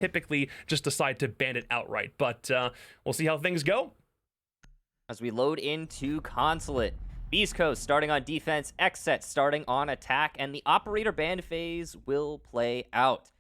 typically just decide to ban it outright. But we'll see how things go. As we load into Consulate, Beast Coast starting on defense, XSET starting on attack, and the operator ban phase will play out.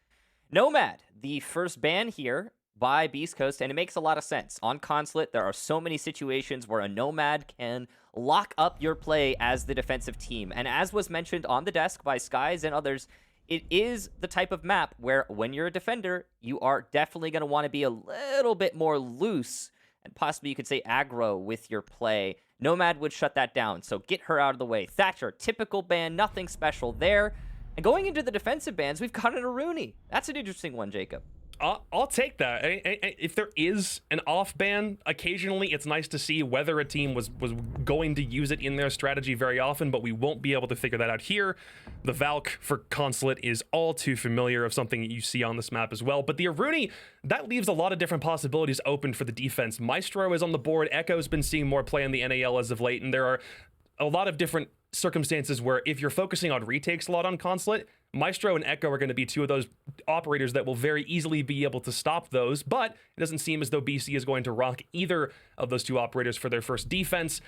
Nomad, the first ban here by Beast Coast, and it makes a lot of sense. On Consulate, there are so many situations where a Nomad can lock up your play as the defensive team. And as was mentioned on the desk by Skies and others, it is the type of map where when you're a defender, you are definitely going to want to be a little bit more loose and possibly you could say aggro with your play. Nomad would shut that down, so get her out of the way. Thatcher, typical ban, nothing special there. And going into the defensive bans, we've got an Aruni. That's an interesting one, Jacob. I'll take that. If there is an off ban, occasionally it's nice to see whether a team was going to use it in their strategy very often, but we won't be able to figure that out here. The Valk for Consulate is all too familiar of something you see on this map as well. But the Aruni, that leaves a lot of different possibilities open for the defense. Maestro is on the board. Echo's been seeing more play in the NAL as of late, and there are a lot of different circumstances where if you're focusing on retakes a lot on Consulate, Maestro and Echo are going to be two of those operators that will very easily be able to stop those, but it doesn't seem as though BC is going to rock either of those two operators for their first defense.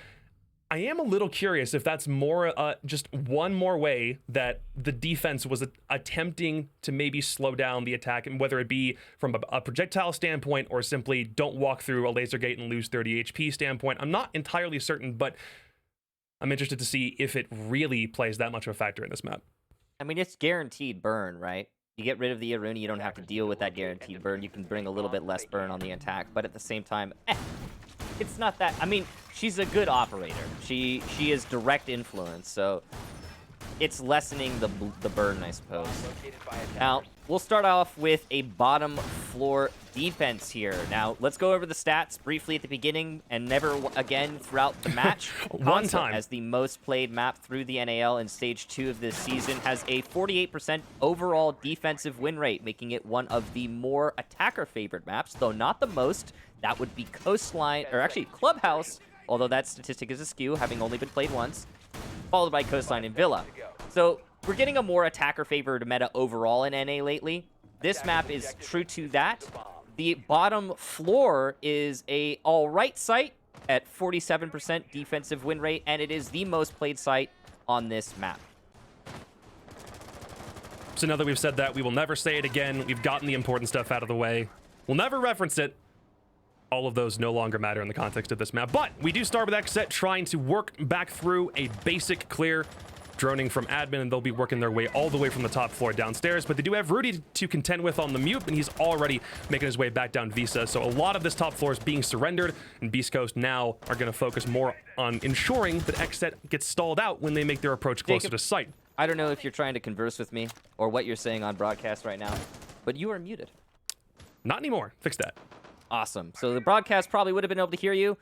I am a little curious if that's more just one more way that the defense was attempting to maybe slow down the attack, and whether it be from a projectile standpoint or simply don't walk through a laser gate and lose 30 HP standpoint. I'm not entirely certain, but I'm interested to see if it really plays that much of a factor in this map. I mean, it's guaranteed burn, right? You get rid of the Aruni, you don't have to deal with that guaranteed burn. You can bring a little bit less burn on the attack, but at the same time, it's not that. I mean, she's a good operator. She is direct influence, so it's lessening the burn, I suppose. Now, we'll start off with a bottom floor defense here. Now, let's go over the stats briefly at the beginning and never again throughout the match. One time. As the most played map through the NAL in Stage 2 of this season, has a 48% overall defensive win rate, making it one of the more attacker-favored maps, though not the most. That would be Coastline, or actually Clubhouse, although that statistic is askew, having only been played once, followed by Coastline and Villa. So we're getting a more attacker-favored meta overall in NA lately. This map is true to that. The bottom floor is a all-right site at 47% defensive win rate, and it is the most played site on this map. So now that we've said that, we will never say it again. We've gotten the important stuff out of the way. We'll never reference it. All of those no longer matter in the context of this map. But we do start with XSET trying to work back through a basic clear, droning from admin, and they'll be working their way all the way from the top floor downstairs. But they do have Rudy to contend with on the mute, and he's already making his way back down Visa. So a lot of this top floor is being surrendered, and Beast Coast now are going to focus more on ensuring that XSET gets stalled out when they make their approach closer to site. I don't know if you're trying to converse with me or what you're saying on broadcast right now, but you are muted. Not anymore. Fix that. Awesome. So the broadcast probably would have been able to hear you.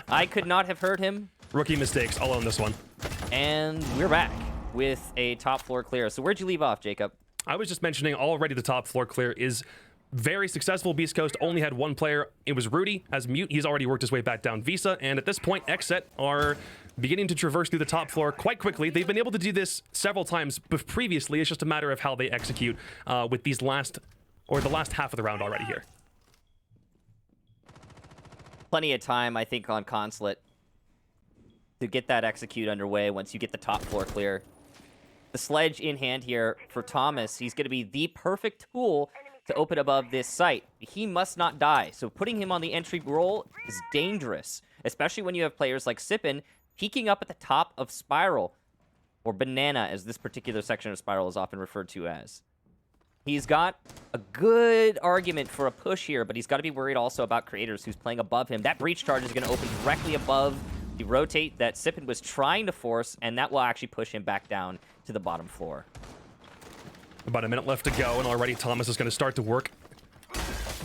I could not have heard him. Rookie mistakes. I'll own this one. And we're back with a top floor clear. So where'd you leave off, Jacob? I was just mentioning already the top floor clear is very successful. Beast Coast only had one player. It was Rudy as mute. He's already worked his way back down Visa. And at this point, XSET are beginning to traverse through the top floor quite quickly. They've been able to do this several times previously. It's just a matter of how they execute with these the last half of the round already here. Plenty of time, I think, on Consulate to get that execute underway once you get the top floor clear. The sledge in hand here for Thomas. He's going to be the perfect tool to open above this site. He must not die, so putting him on the entry role is dangerous, especially when you have players like Sippin peeking up at the top of Spiral, or Banana, as this particular section of Spiral is often referred to as. He's got a good argument for a push here, but he's got to be worried also about Creators, who's playing above him. That breach charge is going to open directly above the rotate that Sippin was trying to force, and that will actually push him back down to the bottom floor. About a minute left to go, and already Thomas is going to start to work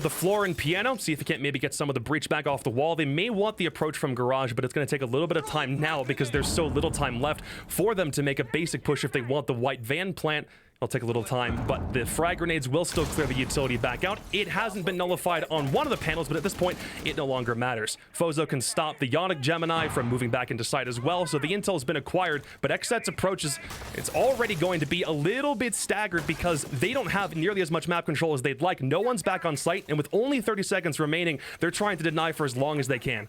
the floor and piano, see if he can't maybe get some of the breach back off the wall. They may want the approach from Garage, but it's going to take a little bit of time now because there's so little time left for them to make a basic push if they want the white van plant. It'll take a little time, but the frag grenades will still clear the utility back out. It hasn't been nullified on one of the panels, but at this point, it no longer matters. Fozo can stop the Ionic Gemini from moving back into sight as well, so the intel has been acquired, but XSET's approach it's already going to be a little bit staggered because they don't have nearly as much map control as they'd like. No one's back on site, and with only 30 seconds remaining, they're trying to deny for as long as they can.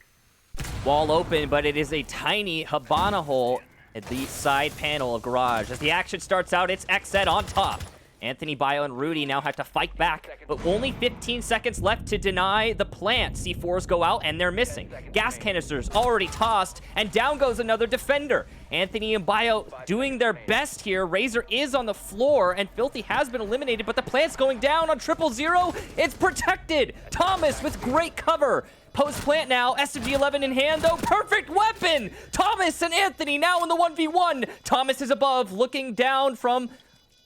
Wall open, but it is a tiny Habana hole at the side panel of Garage. As the action starts out, it's XSET on top. Anthony, Bio, and Rudy now have to fight back, but only 15 seconds left to deny the plant. C4s go out, and they're missing. Gas canisters already tossed, and down goes another defender. Anthony and Bio doing their best here. Razor is on the floor, and Filthy has been eliminated, but the plant's going down on 000. It's protected. Thomas with great cover. Post plant now, SMG-11 in hand though, perfect weapon! Thomas and Anthony now in the 1v1. Thomas is above, looking down from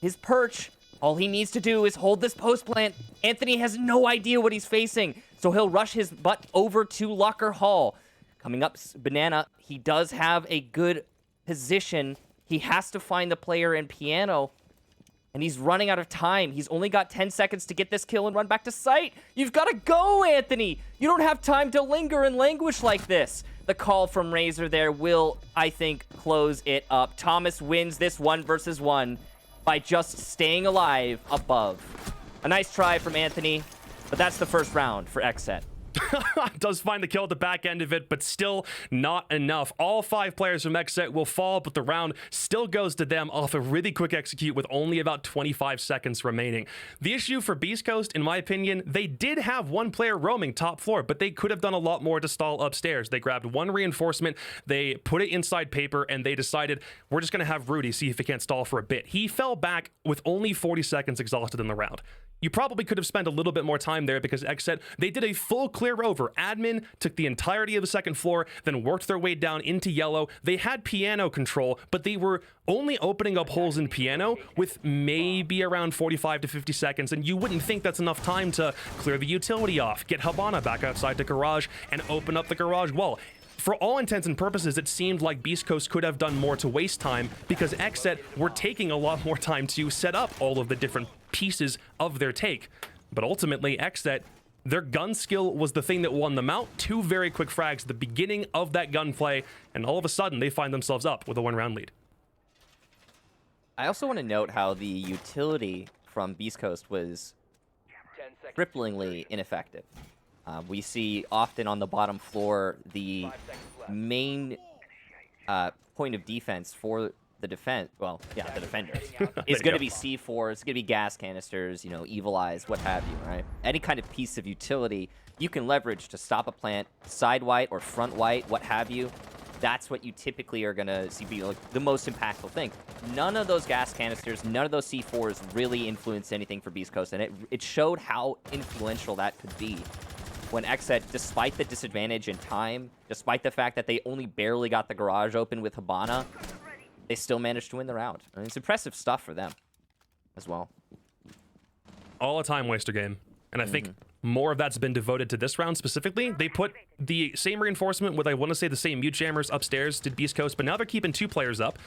his perch. All he needs to do is hold this post plant. Anthony has no idea what he's facing, so he'll rush his butt over to Locker Hall. Coming up, Banana, he does have a good position. He has to find the player in Piano, and he's running out of time. He's only got 10 seconds to get this kill and run back to site. You've got to go, Anthony. You don't have time to linger and languish like this. The call from Razor there will, I think, close it up. Thomas wins this 1v1 by just staying alive above. A nice try from Anthony, but that's the first round for XSET. Does find the kill at the back end of it, but still not enough. All 5 players from XSET will fall, but the round still goes to them off a really quick execute with only about 25 seconds remaining. The issue for Beast Coast, in my opinion, they did have one player roaming top floor, but they could have done a lot more to stall upstairs. They grabbed one reinforcement, they put it inside paper, and they decided, we're just going to have Rudy see if he can't stall for a bit. He fell back with only 40 seconds exhausted in the round. You probably could have spent a little bit more time there because XSET, they did a full clear over. Admin took the entirety of the second floor, then worked their way down into yellow. They had Piano control, but they were only opening up holes in Piano with maybe around 45 to 50 seconds, and you wouldn't think that's enough time to clear the utility off, get Habana back outside to Garage, and open up the Garage wall. For all intents and purposes, it seemed like Beast Coast could have done more to waste time because XSET were taking a lot more time to set up all of the different pieces of their take. But ultimately, XSET, their gun skill was the thing that won them out. 2 very quick frags at the beginning of that gunplay, and all of a sudden, they find themselves up with a 1-round lead. I also want to note how the utility from Beast Coast was cripplingly ineffective. We see often on the bottom floor the main point of defense for the defenders is going to be C4s, it's going to be gas canisters, you know, evil eyes, what have you, right? Any kind of piece of utility you can leverage to stop a plant, side white or front white, what have you. That's what you typically are going to see be like the most impactful thing. None of those gas canisters, none of those C4s really influenced anything for Beast Coast, and it showed how influential that could be. When XSET, despite the disadvantage in time, despite the fact that they only barely got the Garage open with Habana, they still managed to win the round. I mean, it's impressive stuff for them as well. All a time waster game. And I think more of that's been devoted to this round specifically. They put the same reinforcement with, I want to say, the same mute jammers upstairs did Beast Coast, but now they're keeping 2 players up,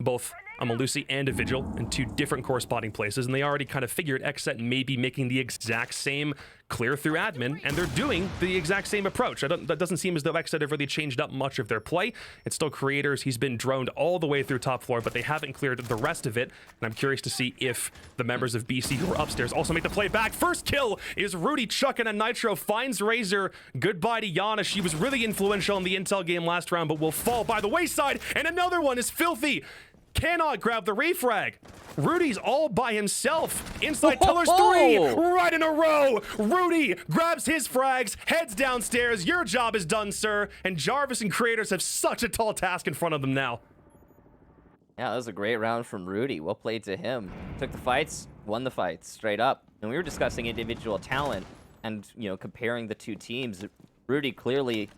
both a Malusi and a Vigil in 2 different corresponding places, and they already kind of figured XSET may be making the exact same clear through admin, and they're doing the exact same approach. That doesn't seem as though XSET have really changed up much of their play. It's still Creators. He's been droned all the way through top floor, but they haven't cleared the rest of it, and I'm curious to see if the members of BC who are upstairs also make the play back. First kill is Rudy chucking a Nitro, finds Razor. Goodbye to Yana. She was really influential in the intel game last round, but will fall by the wayside, and another one is Filthy. Cannot grab the refrag. Rudy's all by himself. Inside Tellers 3, right in a row. Rudy grabs his frags, heads downstairs. Your job is done, sir. And Jarvis and Creators have such a tall task in front of them now. Yeah, that was a great round from Rudy. Well played to him. Took the fights, won the fights, straight up. And we were discussing individual talent and, you know, comparing the 2 teams. Rudy clearly,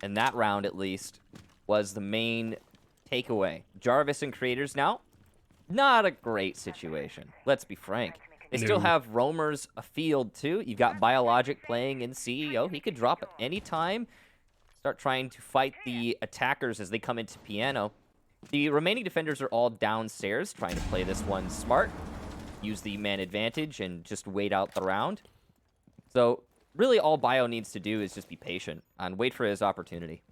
in that round at least, was the main takeaway. Jarvis and Creators now, not a great situation. Let's be frank. They still have roamers afield too. You've got Biologic playing in CEO. He could drop at any time. Start trying to fight the attackers as they come into Piano. The remaining defenders are all downstairs trying to play this one smart. use the man advantage and just wait out the round. So really all Bio needs to do is just be patient and wait for his opportunity.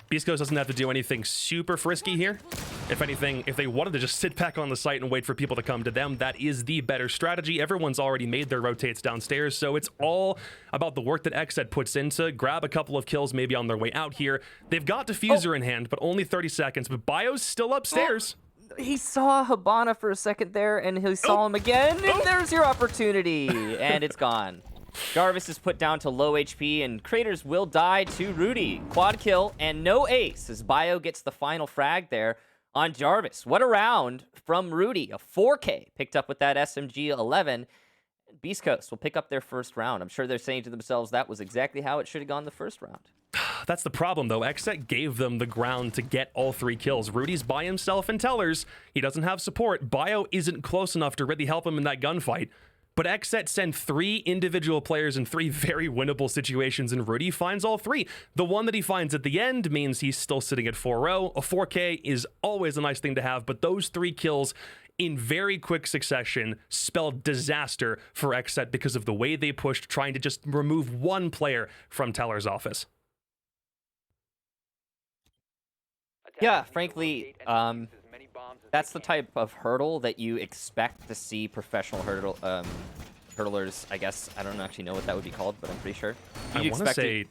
Beast Coast doesn't have to do anything super frisky here. If anything, if they wanted to just sit back on the site and wait for people to come to them, that is the better strategy. Everyone's already made their rotates downstairs, so it's all about the work that XSET puts in to grab a couple of kills maybe on their way out here. They've got Diffuser in hand, but only 30 seconds, but Bio's still upstairs. He saw Habana for a second there, and he saw him again, and there's your opportunity, and it's gone. Jarvis is put down to low HP, and Craters will die to Rudy. Quad kill and no ace as Bio gets the final frag there on Jarvis. What a round from Rudy. A 4K picked up with that SMG-11. Beast Coast will pick up their first round. I'm sure they're saying to themselves that was exactly how it should have gone the first round. That's the problem, though. XSET gave them the ground to get all 3 kills. Rudy's by himself in Tellers. He doesn't have support. Bio isn't close enough to really help him in that gunfight. But XSET send 3 individual players in 3 very winnable situations, and Rudy finds all 3. The one that he finds at the end means he's still sitting at 4-0. A 4K is always a nice thing to have, but those 3 kills in very quick succession spelled disaster for XSET because of the way they pushed, trying to just remove 1 player from Teller's office. Yeah, frankly, that's the type of hurdle that you expect to see professional hurdlers, I guess. I don't actually know what that would be called, but I'm pretty sure. I want to say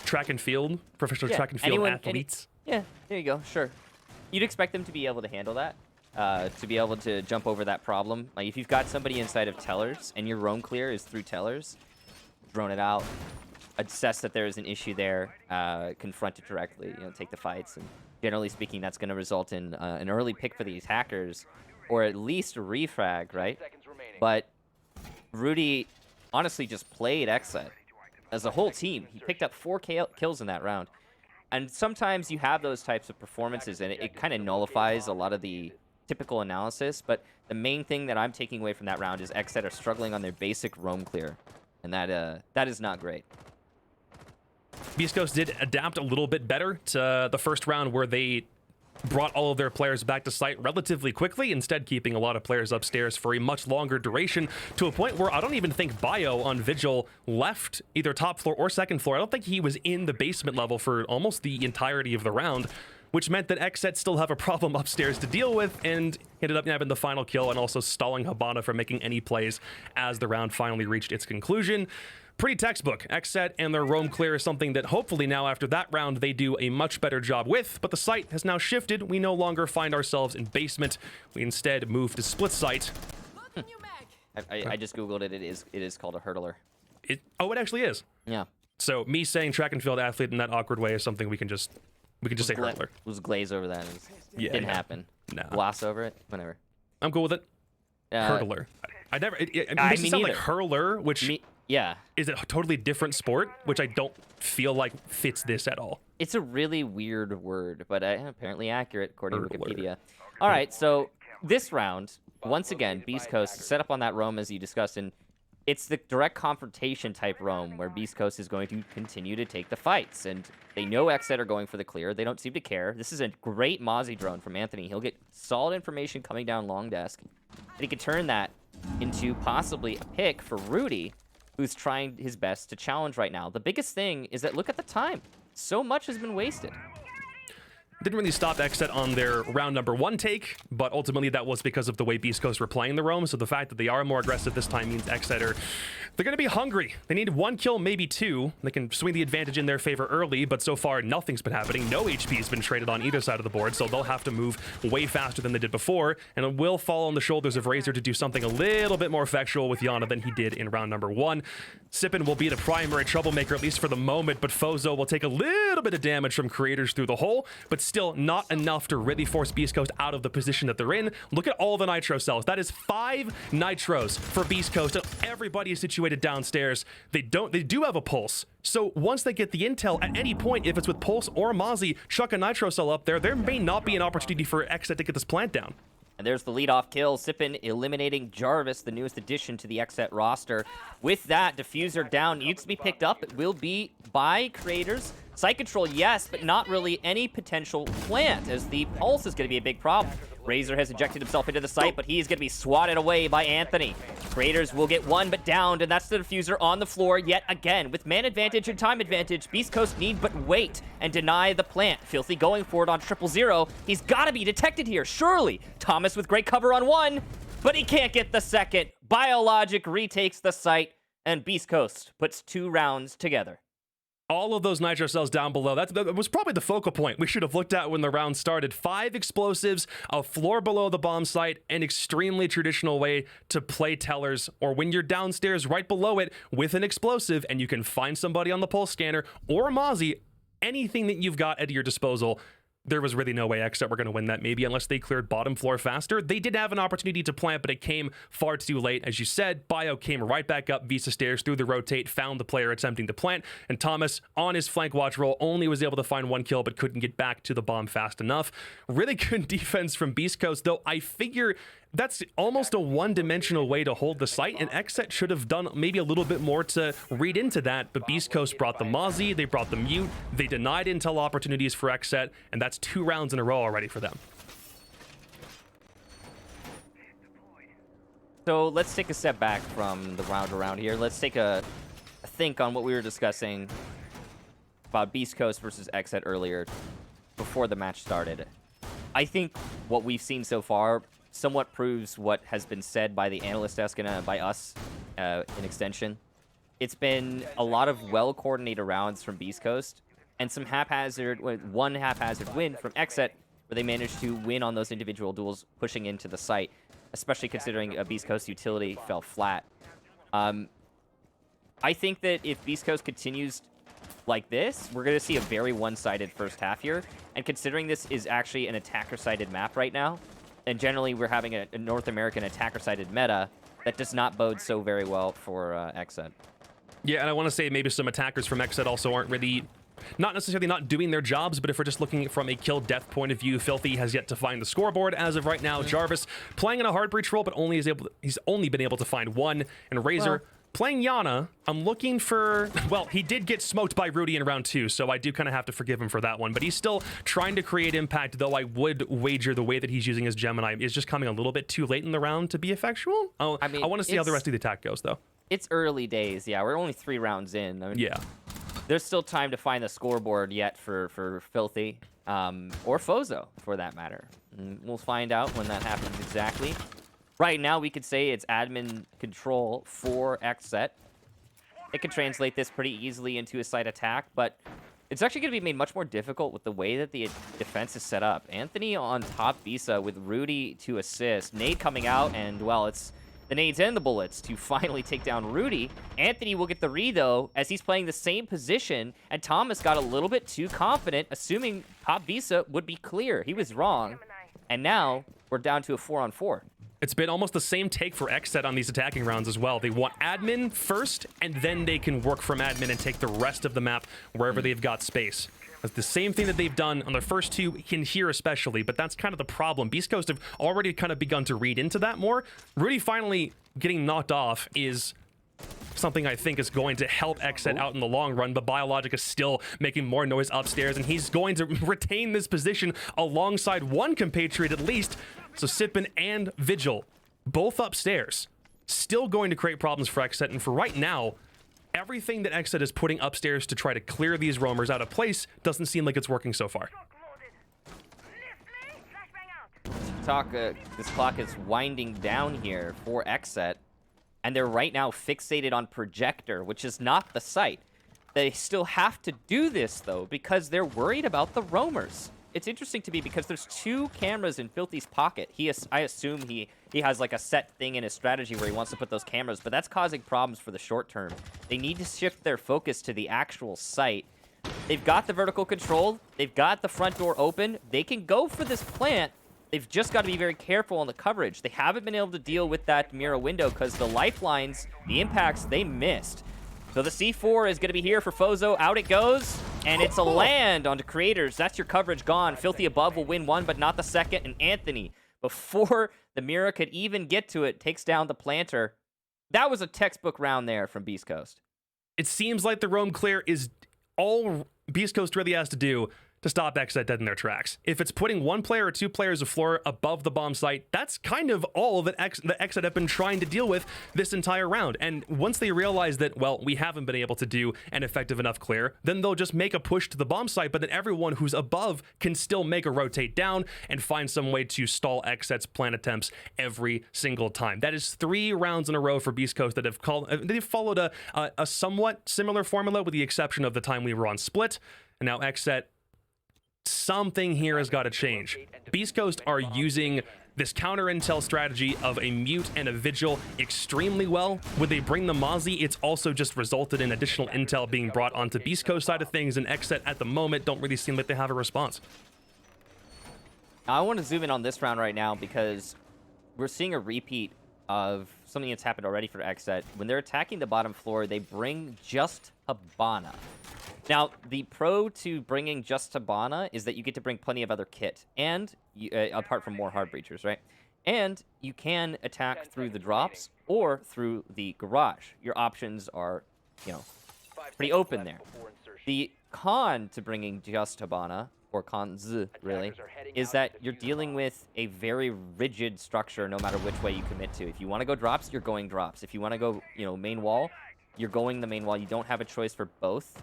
track and field, professional track and field athletes. Yeah, there you go, sure. You'd expect them to be able to handle that, to be able to jump over that problem. Like, if you've got somebody inside of Tellers and your roam clear is through Tellers, drone it out, assess that there is an issue there, confront it directly, take the fights, and generally speaking, that's going to result in an early pick for these hackers, or at least a refrag, right? But Rudy honestly just played XSET as a whole team. He picked up 4 kills in that round. And sometimes you have those types of performances, and it kind of nullifies a lot of the typical analysis. But the main thing that I'm taking away from that round is XSET are struggling on their basic roam clear. And that is not great. Beast Coast did adapt a little bit better to the first round, where they brought all of their players back to site relatively quickly, instead keeping a lot of players upstairs for a much longer duration, to a point where I don't even think Bio on Vigil left either top floor or second floor. I don't think he was in the basement level for almost the entirety of the round, which meant that XSET still have a problem upstairs to deal with, and ended up having the final kill and also stalling Habana from making any plays as the round finally reached its conclusion. Pretty textbook. XSET and their roam clear is something that hopefully now after that round they do a much better job with, but the site has now shifted. We no longer find ourselves in basement. We instead move to split site. I just Googled it. It is called a hurdler. It actually is. Yeah. So me saying track and field athlete in that awkward way is something we can just say hurdler. It was glaze over that. Didn't happen. No. Gloss over it. Whatever. I'm cool with it. Hurdler. I never. It makes it sound like hurler, which yeah, is a totally different sport, which I don't feel like fits this at all. It's a really weird word, but apparently accurate according to Wikipedia. All right, so this round, once again, Beast Coast set up on that roam as you discussed, and it's the direct confrontation type roam where Beast Coast is going to continue to take the fights, and they know XSET are going for the clear. They don't seem to care. This is a great Mozzie drone from Anthony. He'll get solid information coming down long desk, and he can turn that into possibly a pick for Rudy, who's trying his best to challenge right now. The biggest thing is that look at the time. So much has been wasted. Didn't really stop XSET on their round number 1 take, but ultimately that was because of the way Beast Coast were playing the roam. So the fact that they are more aggressive this time means XSET they're going to be hungry. They need 1 kill, maybe 2. They can swing the advantage in their favor early, but so far nothing's been happening. No HP has been traded on either side of the board, so they'll have to move way faster than they did before, and it will fall on the shoulders of Razor to do something a little bit more effectual with Yana than he did in round number 1. Sippin will be the primary troublemaker, at least for the moment, but Fozo will take a little bit of damage from Creators through the hole, but still not enough to really force Beast Coast out of the position that they're in. Look at all the nitro cells. That is 5 nitros for Beast Coast. Everybody is situated downstairs. They do have a pulse. So once they get the intel, at any point, if it's with pulse or Mozzie, chuck a nitro cell up there, there may not be an opportunity for XSET to get this plant down. And there's the leadoff kill. Sippin eliminating Jarvis, the newest addition to the XSET roster. With that, Diffuser down. Needs to be picked up. It will be by Creators. Site control, yes, but not really any potential plant, as the pulse is going to be a big problem. Razor has ejected himself into the site, but he's going to be swatted away by Anthony. Creators will get one, but downed, and that's the diffuser on the floor yet again. With man advantage and time advantage, Beast Coast need but wait and deny the plant. Filthy going for it on 000. He's got to be detected here, surely. Thomas with great cover on one, but he can't get the second. Biologic retakes the site, and Beast Coast puts 2 rounds together. All of those nitro cells down below, that was probably the focal point we should have looked at when the round started. 5 explosives, a floor below the bomb site, an extremely traditional way to play tellers, or when you're downstairs right below it with an explosive and you can find somebody on the pulse scanner or a Mozzie, anything that you've got at your disposal. There was really no way XSET were going to win that, maybe, unless they cleared bottom floor faster. They did have an opportunity to plant, but it came far too late. As you said, Bio came right back up Visa stairs through the rotate, found the player attempting to plant, and Thomas, on his flank watch roll, only was able to find 1 kill, but couldn't get back to the bomb fast enough. Really good defense from Beast Coast, though. I figure that's almost a one-dimensional way to hold the site, and XSET should have done maybe a little bit more to read into that, but Beast Coast brought the Mozzie, they brought the Mute, they denied intel opportunities for XSET, and that's 2 rounds in a row already for them. So let's take a step back from the round around here. Let's take a think on what we were discussing about Beast Coast versus XSET earlier before the match started. I think what we've seen so far somewhat proves what has been said by the analyst desk and by us in extension. It's been a lot of well-coordinated rounds from Beast Coast and some one haphazard win from XSET where they managed to win on those individual duels pushing into the site, especially considering a Beast Coast utility fell flat. I think that if Beast Coast continues like this, we're going to see a very one-sided first half here. And considering this is actually an attacker-sided map right now, and generally we're having a North American attacker-sided meta, that does not bode so very well for XSET. Yeah, and I want to say maybe some attackers from XSET also aren't really, not necessarily not doing their jobs, but if we're just looking from a kill-death point of view, Filthy has yet to find the scoreboard as of right now. Jarvis playing in a hard breach role, but he's only been able to find 1. And Razor playing Yana, I'm looking for, well, he did get smoked by Rudy in round 2, so I do kind of have to forgive him for that one, but he's still trying to create impact, though I would wager the way that he's using his Gemini is just coming a little bit too late in the round to be effectual. I mean, I want to see how the rest of the attack goes, though. It's early days, yeah. We're only 3 rounds in. I mean, yeah. There's still time to find the scoreboard yet for Filthy, or Fozo, for that matter. And we'll find out when that happens exactly. Right now, we could say it's admin control for XSET. It could translate this pretty easily into a site attack, but it's actually going to be made much more difficult with the way that the defense is set up. Anthony on top Visa with Rudy to assist. Nade coming out, and, well, it's the nades and the bullets to finally take down Rudy. Anthony will get the re, though, as he's playing the same position, and Thomas got a little bit too confident, assuming top Visa would be clear. He was wrong, and now we're down to a 4-on-4. It's been almost the same take for XSET on these attacking rounds as well. They want admin first, and then they can work from admin and take the rest of the map wherever they've got space. That's the same thing that they've done on the first 2 in here especially, but that's kind of the problem. Beast Coast have already kind of begun to read into that more. Rudy finally getting knocked off is something I think is going to help XSET out in the long run, but Biologic is still making more noise upstairs, and he's going to retain this position alongside 1 compatriot at least. So Sipin and Vigil, both upstairs, still going to create problems for XSET, and for right now, everything that XSET is putting upstairs to try to clear these roamers out of place doesn't seem like it's working so far. This clock is winding down here for XSET, and they're right now fixated on Projector, which is not the site. They still have to do this, though, because they're worried about the roamers. It's interesting to me because there's 2 cameras in Filthy's pocket. I assume he has like a set thing in his strategy where he wants to put those cameras, but that's causing problems for the short term. They need to shift their focus to the actual site. They've got the vertical control. They've got the front door open. They can go for this plant. They've just got to be very careful on the coverage. They haven't been able to deal with that mirror window because the lifelines, the impacts, they missed. So the C4 is going to be here for Fozo. Out it goes, and it's a land onto Creators. That's your coverage gone. Filthy above will win 1, but not the second. And Anthony, before the mirror could even get to it, takes down the planter. That was a textbook round there from Beast Coast. It seems like the roam clear is all Beast Coast really has to do to stop XSET dead in their tracks. If it's putting one player or two players of floor above the bomb site, that's kind of all that XSET have been trying to deal with this entire round. And once they realize that, well, we haven't been able to do an effective enough clear, then they'll just make a push to the bomb site, but then everyone who's above can still make a rotate down and find some way to stall XSET's plant attempts every single time. That is 3 rounds in a row for Beast Coast that have they've followed a somewhat similar formula, with the exception of the time we were on split. And now XSET, something here has got to change. Beast Coast are using this counter intel strategy of a mute and a vigil extremely well. When they bring the Mozzie, it's also just resulted in additional intel being brought onto Beast Coast side of things, and XSET at the moment don't really seem like they have a response. I want to zoom in on this round right now because we're seeing a repeat of something that's happened already for XSET. When they're attacking the bottom floor, they bring just Habana. Now, the pro to bringing just Habana is that you get to bring plenty of other kit, and apart from more hard breachers, right? And you can attack through the drops or through the garage. Your options are, pretty open there. The con to bringing just Habana, or cons, really, is that you're dealing with a very rigid structure no matter which way you commit to. If you want to go drops, you're going drops. If you want to go, main wall, you're going the main wall. You don't have a choice for both.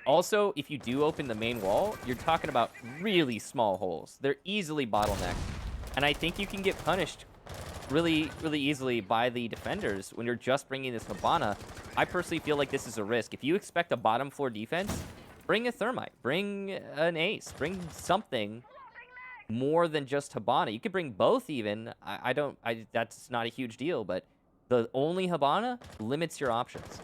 Also, if you do open the main wall, you're talking about really small holes. They're easily bottlenecked. And I think you can get punished really, really easily by the defenders when you're just bringing this Habana. I personally feel like this is a risk. If you expect a bottom floor defense, bring a thermite, bring an ace, bring something more than just Habana. You could bring both even. That's not a huge deal, but the only Habana limits your options.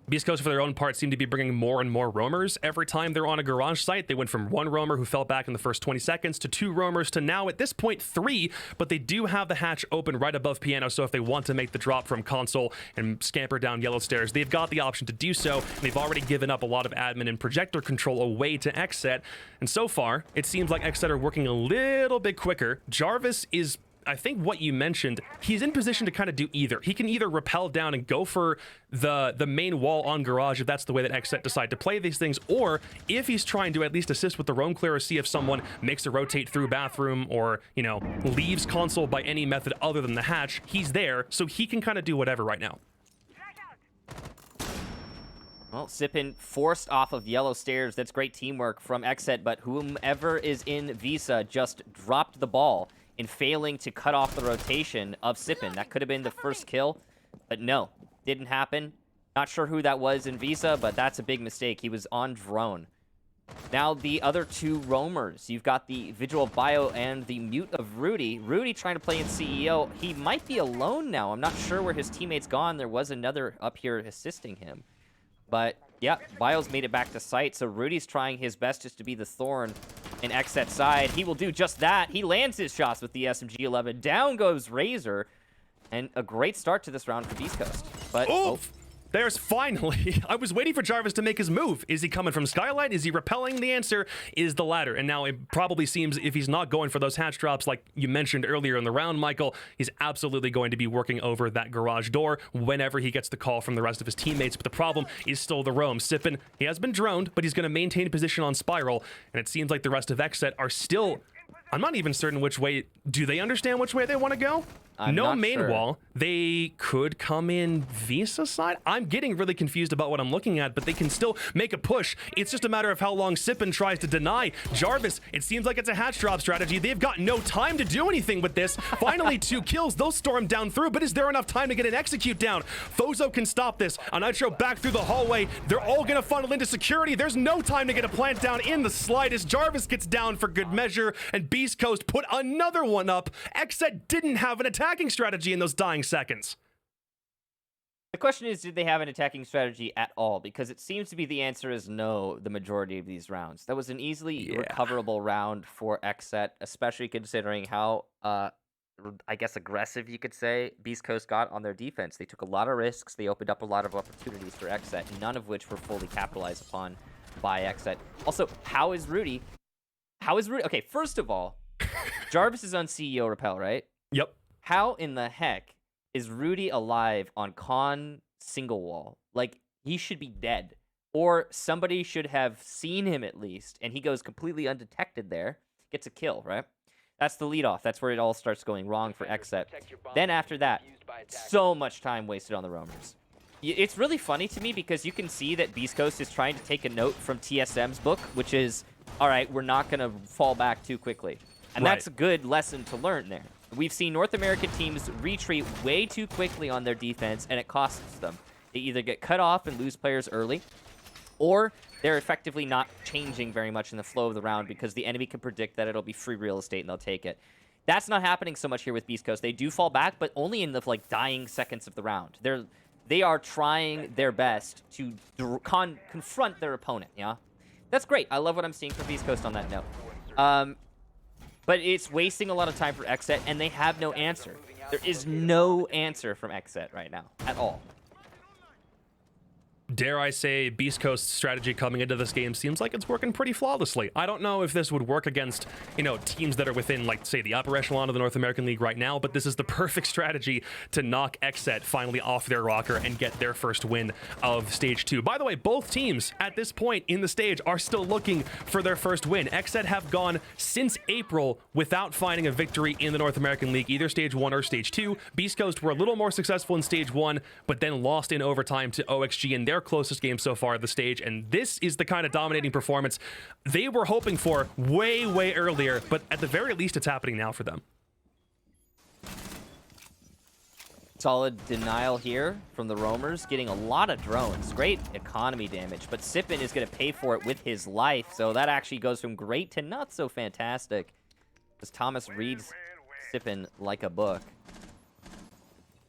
Beast Coast, for their own part, seem to be bringing more and more roamers every time they're on a garage site. They went from 1 roamer who fell back in the first 20 seconds to 2 roamers to now, at this point, 3, but they do have the hatch open right above piano, so if they want to make the drop from console and scamper down yellow stairs, they've got the option to do so. They've already given up a lot of admin and projector control away to XSET, and so far, it seems like XSET are working a little bit quicker. Jarvis is, I think what you mentioned, he's in position to kind of do either. He can either rappel down and go for the main wall on garage if that's the way that XSET decide to play these things, or if he's trying to at least assist with the roam clear or see if someone makes a rotate through bathroom or, leaves console by any method other than the hatch, he's there, so he can kind of do whatever right now. Well, Sippin forced off of yellow stairs. That's great teamwork from XSET, but whomever is in Visa just dropped the ball in failing to cut off the rotation of Sippin. That could have been the first kill, but no, didn't happen. Not sure who that was in Visa, but that's a big mistake. He was on drone. Now the other 2 roamers. You've got the Vigil of Bio and the Mute of Rudy. Rudy trying to play in CEO. He might be alone now. I'm not sure where his teammate's gone. There was another up here assisting him. But yeah, Bio's made it back to site, so Rudy's trying his best just to be the thorn in XSET side. He will do just that. He lands his shots with the SMG-11. Down goes Razor, and a great start to this round for Beast Coast. But Oof! There's finally, I was waiting for Jarvis to make his move. Is he coming from Skylight? Is he repelling? The answer is the latter. And now it probably seems if he's not going for those hatch drops like you mentioned earlier in the round, Michael, he's absolutely going to be working over that garage door whenever he gets the call from the rest of his teammates. But the problem is still the roam. Sippin, he has been droned, but he's going to maintain position on Spiral. And it seems like the rest of XSET are still, I'm not even certain which way, do they understand which way they want to go? No main sure. wall. They could come in Visa side. I'm getting really confused about what I'm looking at, but they can still make a push. It's just a matter of how long Sippin tries to deny. Jarvis, it seems like it's a hatch drop strategy. They've got no time to do anything with this. Finally, 2 kills. They'll storm down through, but is there enough time to get an execute down? Fozo can stop this. A Nitro back through the hallway. They're all going to funnel into security. There's no time to get a plant down in the slightest. Jarvis gets down for good measure, and Beast Coast put another one up. XSET didn't have an attacking strategy in those dying seconds. the question is, did they have an attacking strategy at all? Because it seems to be the answer is no the majority of these rounds. That was an easily recoverable round for XSET, especially considering how, I guess, aggressive, you could say, Beast Coast got on their defense. They took a lot of risks. They opened up a lot of opportunities for XSET, none of which were fully capitalized upon by XSET. Also, how is Rudy? Okay, first of all, Jarvis is on CEO Repel, right? Yep. How in the heck is Rudy alive on con single wall? Like, he should be dead. or somebody should have seen him at least, and he goes completely undetected there, gets a kill, right? That's the leadoff. That's where it all starts going wrong for XSET. Then after that, so much time wasted on the roamers. It's really funny to me because you can see that Beast Coast is trying to take a note from TSM's book, which is, all right, we're not going to fall back too quickly. And that's a good lesson to learn there. We've seen North American teams retreat way too quickly on their defense, and it costs them. They either get cut off and lose players early, or they're effectively not changing very much in the flow of the round because the enemy can predict that it'll be free real estate and they'll take it. That's not happening so much here with Beast Coast. They do fall back, but only in the dying seconds of the round. They are trying their best to confront their opponent, yeah? That's great. I love what I'm seeing from Beast Coast on that note. But it's wasting a lot of time for XSET, and they have no answer. There is no answer from XSET right now, at all. Dare I say, Beast Coast's strategy coming into this game seems like it's working pretty flawlessly. I don't know if this would work against, teams that are within, say, the upper echelon of the North American League right now, but this is the perfect strategy to knock XSET finally off their rocker and get their first win of Stage 2. By the way, both teams at this point in the stage are still looking for their first win. XSET have gone since April without finding a victory in the North American League, either Stage 1 or Stage 2. Beast Coast were a little more successful in Stage 1, but then lost in overtime to OXG in their closest game so far at the stage, and this is the kind of dominating performance they were hoping for way earlier, but at the very least it's happening now for them. Solid denial here from the roamers, getting a lot of drones. Great economy damage, but Sippin is going to pay for it with his life, so that actually goes from great to not so fantastic, as Thomas reads Sippin like a book.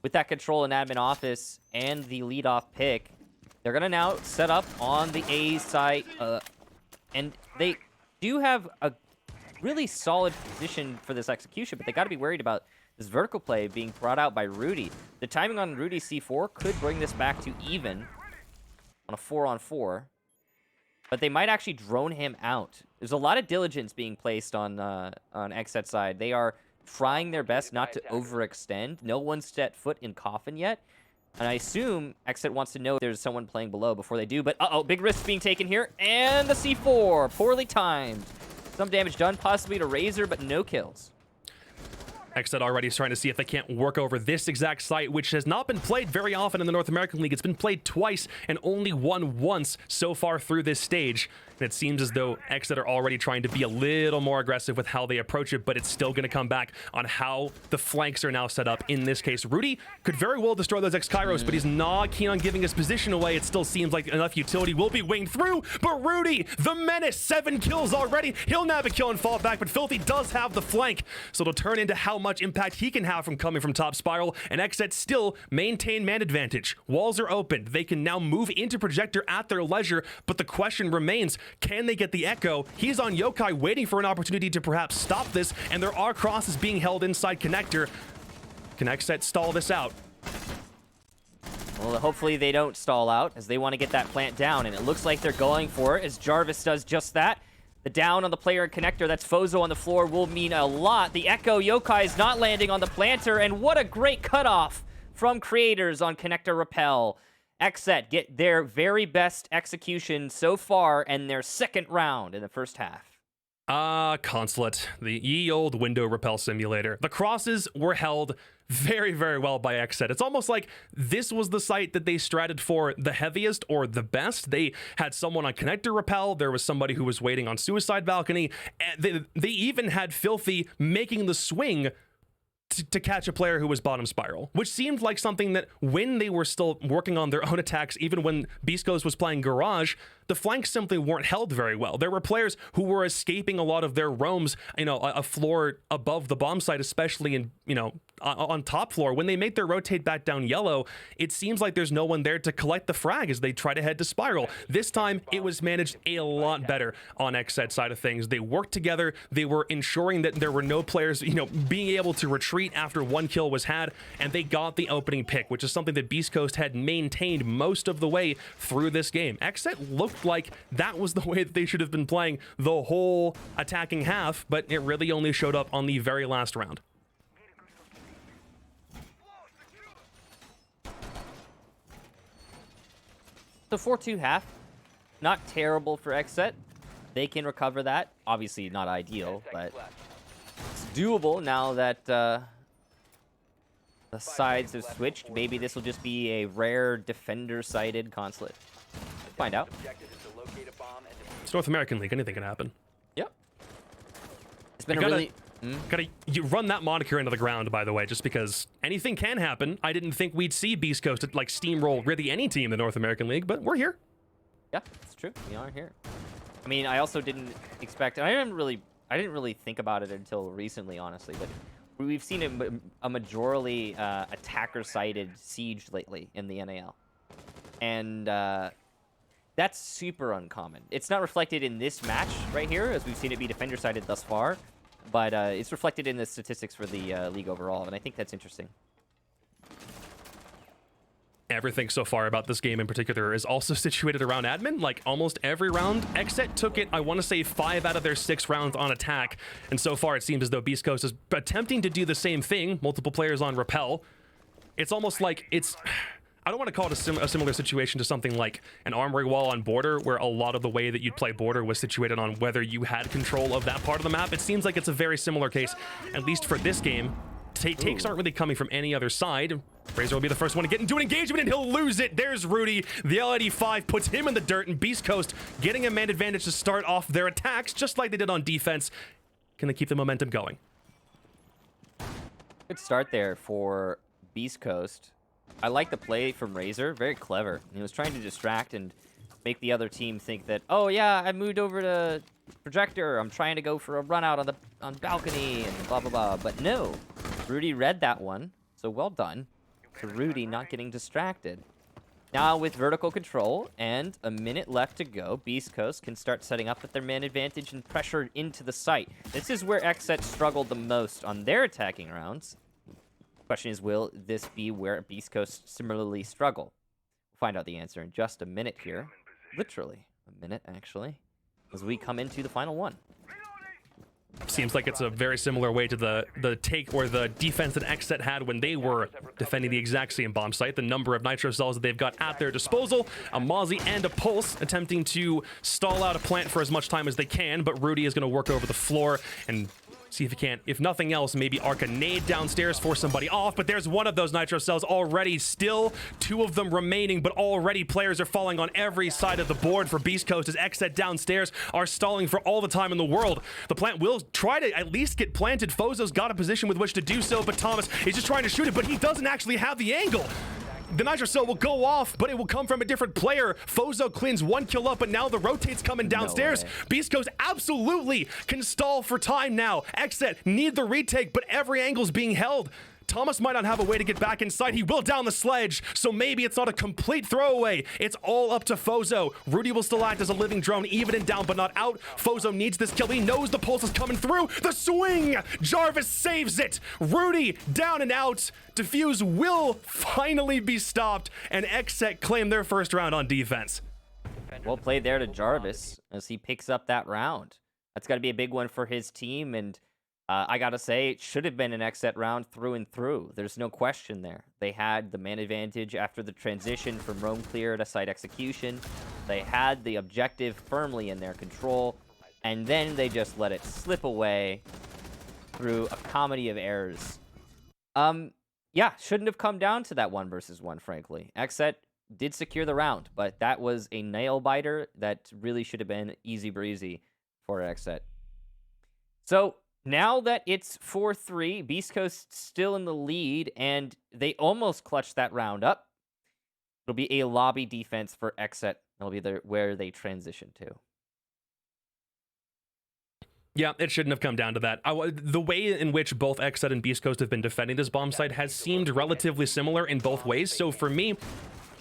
With that control in admin office and the leadoff pick, they're going to now set up on the A side, and they do have a really solid position for this execution, but they got to be worried about this vertical play being brought out by Rudy. The timing on Rudy's C4 could bring this back to even on a 4-on-4, but they might actually drone him out. There's a lot of diligence being placed on XSET side. They are trying their best not to overextend. No one's set foot in Coffin yet. And I assume XSET wants to know if there's someone playing below before they do. But, big risk being taken here. And the C4, poorly timed. Some damage done, possibly to Razor, but no kills. XSET already is trying to see if they can't work over this exact site, which has not been played very often in the North American League. It's been played twice and only won once so far through this stage. And it seems as though XSET are already trying to be a little more aggressive with how they approach it, but it's still going to come back on how the flanks are now set up. In this case, Rudy could very well destroy those X-Kairos, but he's not keen on giving his position away. It still seems like enough utility will be winged through, but Rudy, the menace, 7 kills already. He'll nab a kill and fall back, but Filthy does have the flank, so it'll turn into how much impact he can have from coming from top spiral, and XSET still maintain man advantage. Walls are open. They can now move into projector at their leisure, but the question remains, can they get the echo? He's on Yokai waiting for an opportunity to perhaps stop this, and there are crosses being held inside connector. Can XSET stall this out? Well, hopefully they don't stall out, as they want to get that plant down, and it looks like they're going for it, as Jarvis does just that. The down on the player and connector, that's Fozo on the floor, will mean a lot. The Echo Yokai is not landing on the planter, and what a great cutoff from creators on connector repel. XSET get their very best execution so far and their second round in the first half. Consulate, the ye old window repel simulator. The crosses were held very well by XSET. It's almost like this was the site that they stratted for the heaviest or the best. They had someone on connector repel. There was somebody who was waiting on suicide balcony. And they even had Filthy making the swing to catch a player who was bottom spiral, which seemed like something that when they were still working on their own attacks, even when Beast Coast was playing Garage, the flanks simply weren't held very well. There were players who were escaping a lot of their roams, a floor above the bomb site, especially in, on top floor. When they make their rotate back down yellow, it seems like there's no one there to collect the frag as they try to head to spiral. This time, it was managed a lot better on XSET side of things. They worked together. They were ensuring that there were no players, being able to retreat after one kill was had, and they got the opening pick, which is something that Beast Coast had maintained most of the way through this game. XSET looked like that was the way that they should have been playing the whole attacking half, but it really only showed up on the very last round. The 4-2 half not terrible for XSET. They can recover that. Obviously not ideal, but it's doable now that the sides have switched. Maybe this will just be a rare defender-sided consulate. Find out. It's North American League. Anything can happen. Yep. It's been a really... You run that moniker into the ground, by the way, just because anything can happen. I didn't think we'd see Beast Coast like steamroll really any team in the North American League, but we're here. Yeah, it's true. We are here. I mean, I also didn't expect... I didn't really think about it until recently, honestly, but we've seen a majorly attacker-sided siege lately in the NAL. And that's super uncommon. It's not reflected in this match right here, as we've seen it be defender-sided thus far, but it's reflected in the statistics for the league overall, and I think that's interesting. Everything so far about this game in particular is also situated around admin. Like almost every round, XSET took it, I want to say 5 out of their 6 rounds on attack. And so far it seems as though Beast Coast is attempting to do the same thing. Multiple players on repel. It's almost like it's... I don't want to call it a similar situation to something like an armory wall on border, where a lot of the way that you'd play border was situated on whether you had control of that part of the map. It seems like it's a very similar case, at least for this game. Takes aren't really coming from any other side. Razor will be the first one to get into an engagement, and he'll lose it. There's Rudy. The LID5 puts him in the dirt, and Beast Coast getting a man advantage to start off their attacks, just like they did on defense. Can they keep the momentum going? Good start there for Beast Coast. I like the play from Razor. Very clever. He was trying to distract and make the other team think that, oh yeah, I moved over to projector. I'm trying to go for a run out on balcony and blah blah blah. But no, Rudy read that one. So well done to Rudy not getting distracted. Now with vertical control and a minute left to go, Beast Coast can start setting up with their man advantage and pressure into the site. This is where XSET struggled the most on their attacking rounds. Question is, will this be where Beast Coast similarly struggle? We'll find out the answer in just a minute here. Literally a minute, actually, as we come into the final one. Seems like it's a very similar way to the take or the defense that XSET had when they were defending the exact same bomb site. The number of nitro cells that they've got at their disposal, a Mozzie and a Pulse attempting to stall out a plant for as much time as they can, but Rudy is going to work over the floor and see if he can, if nothing else, maybe arc a nade downstairs, force somebody off. But there's one of those nitro cells already, still 2 of them remaining, but already players are falling on every side of the board for Beast Coast as XSET downstairs are stalling for all the time in the world. The plant will try to at least get planted. Fozo's got a position with which to do so, but Thomas is just trying to shoot it, but he doesn't actually have the angle. The nitro cell will go off, but it will come from a different player. Fozo cleans 1 kill up, but now the rotate's coming downstairs. No Beast Coast absolutely can stall for time now. XSET need the retake, but every angle's being held. Thomas might not have a way to get back inside. He will down the sledge, so maybe it's not a complete throwaway. It's all up to Fozo. Rudy will still act as a living drone, even in down but not out. Fozo needs this kill. He knows the pulse is coming through. The swing! Jarvis saves it. Rudy down and out. Defuse will finally be stopped, and XSET claim their first round on defense. Well played there to Jarvis as he picks up that round. That's got to be a big one for his team, and I gotta say, it should have been an XSET round through and through. There's no question there. They had the man advantage after the transition from roam clear to site execution. They had the objective firmly in their control, and then they just let it slip away through a comedy of errors. Yeah, shouldn't have come down to that 1 versus 1, frankly. XSET did secure the round, but that was a nail biter that really should have been easy breezy for XSET. So now that it's 4-3, Beast Coast still in the lead, and they almost clutched that round up. It'll be a lobby defense for XSET. That'll be where they transition to. Yeah, it shouldn't have come down to that. The way in which both XSET and Beast Coast have been defending this bomb site has seemed relatively similar in both ways. So for me,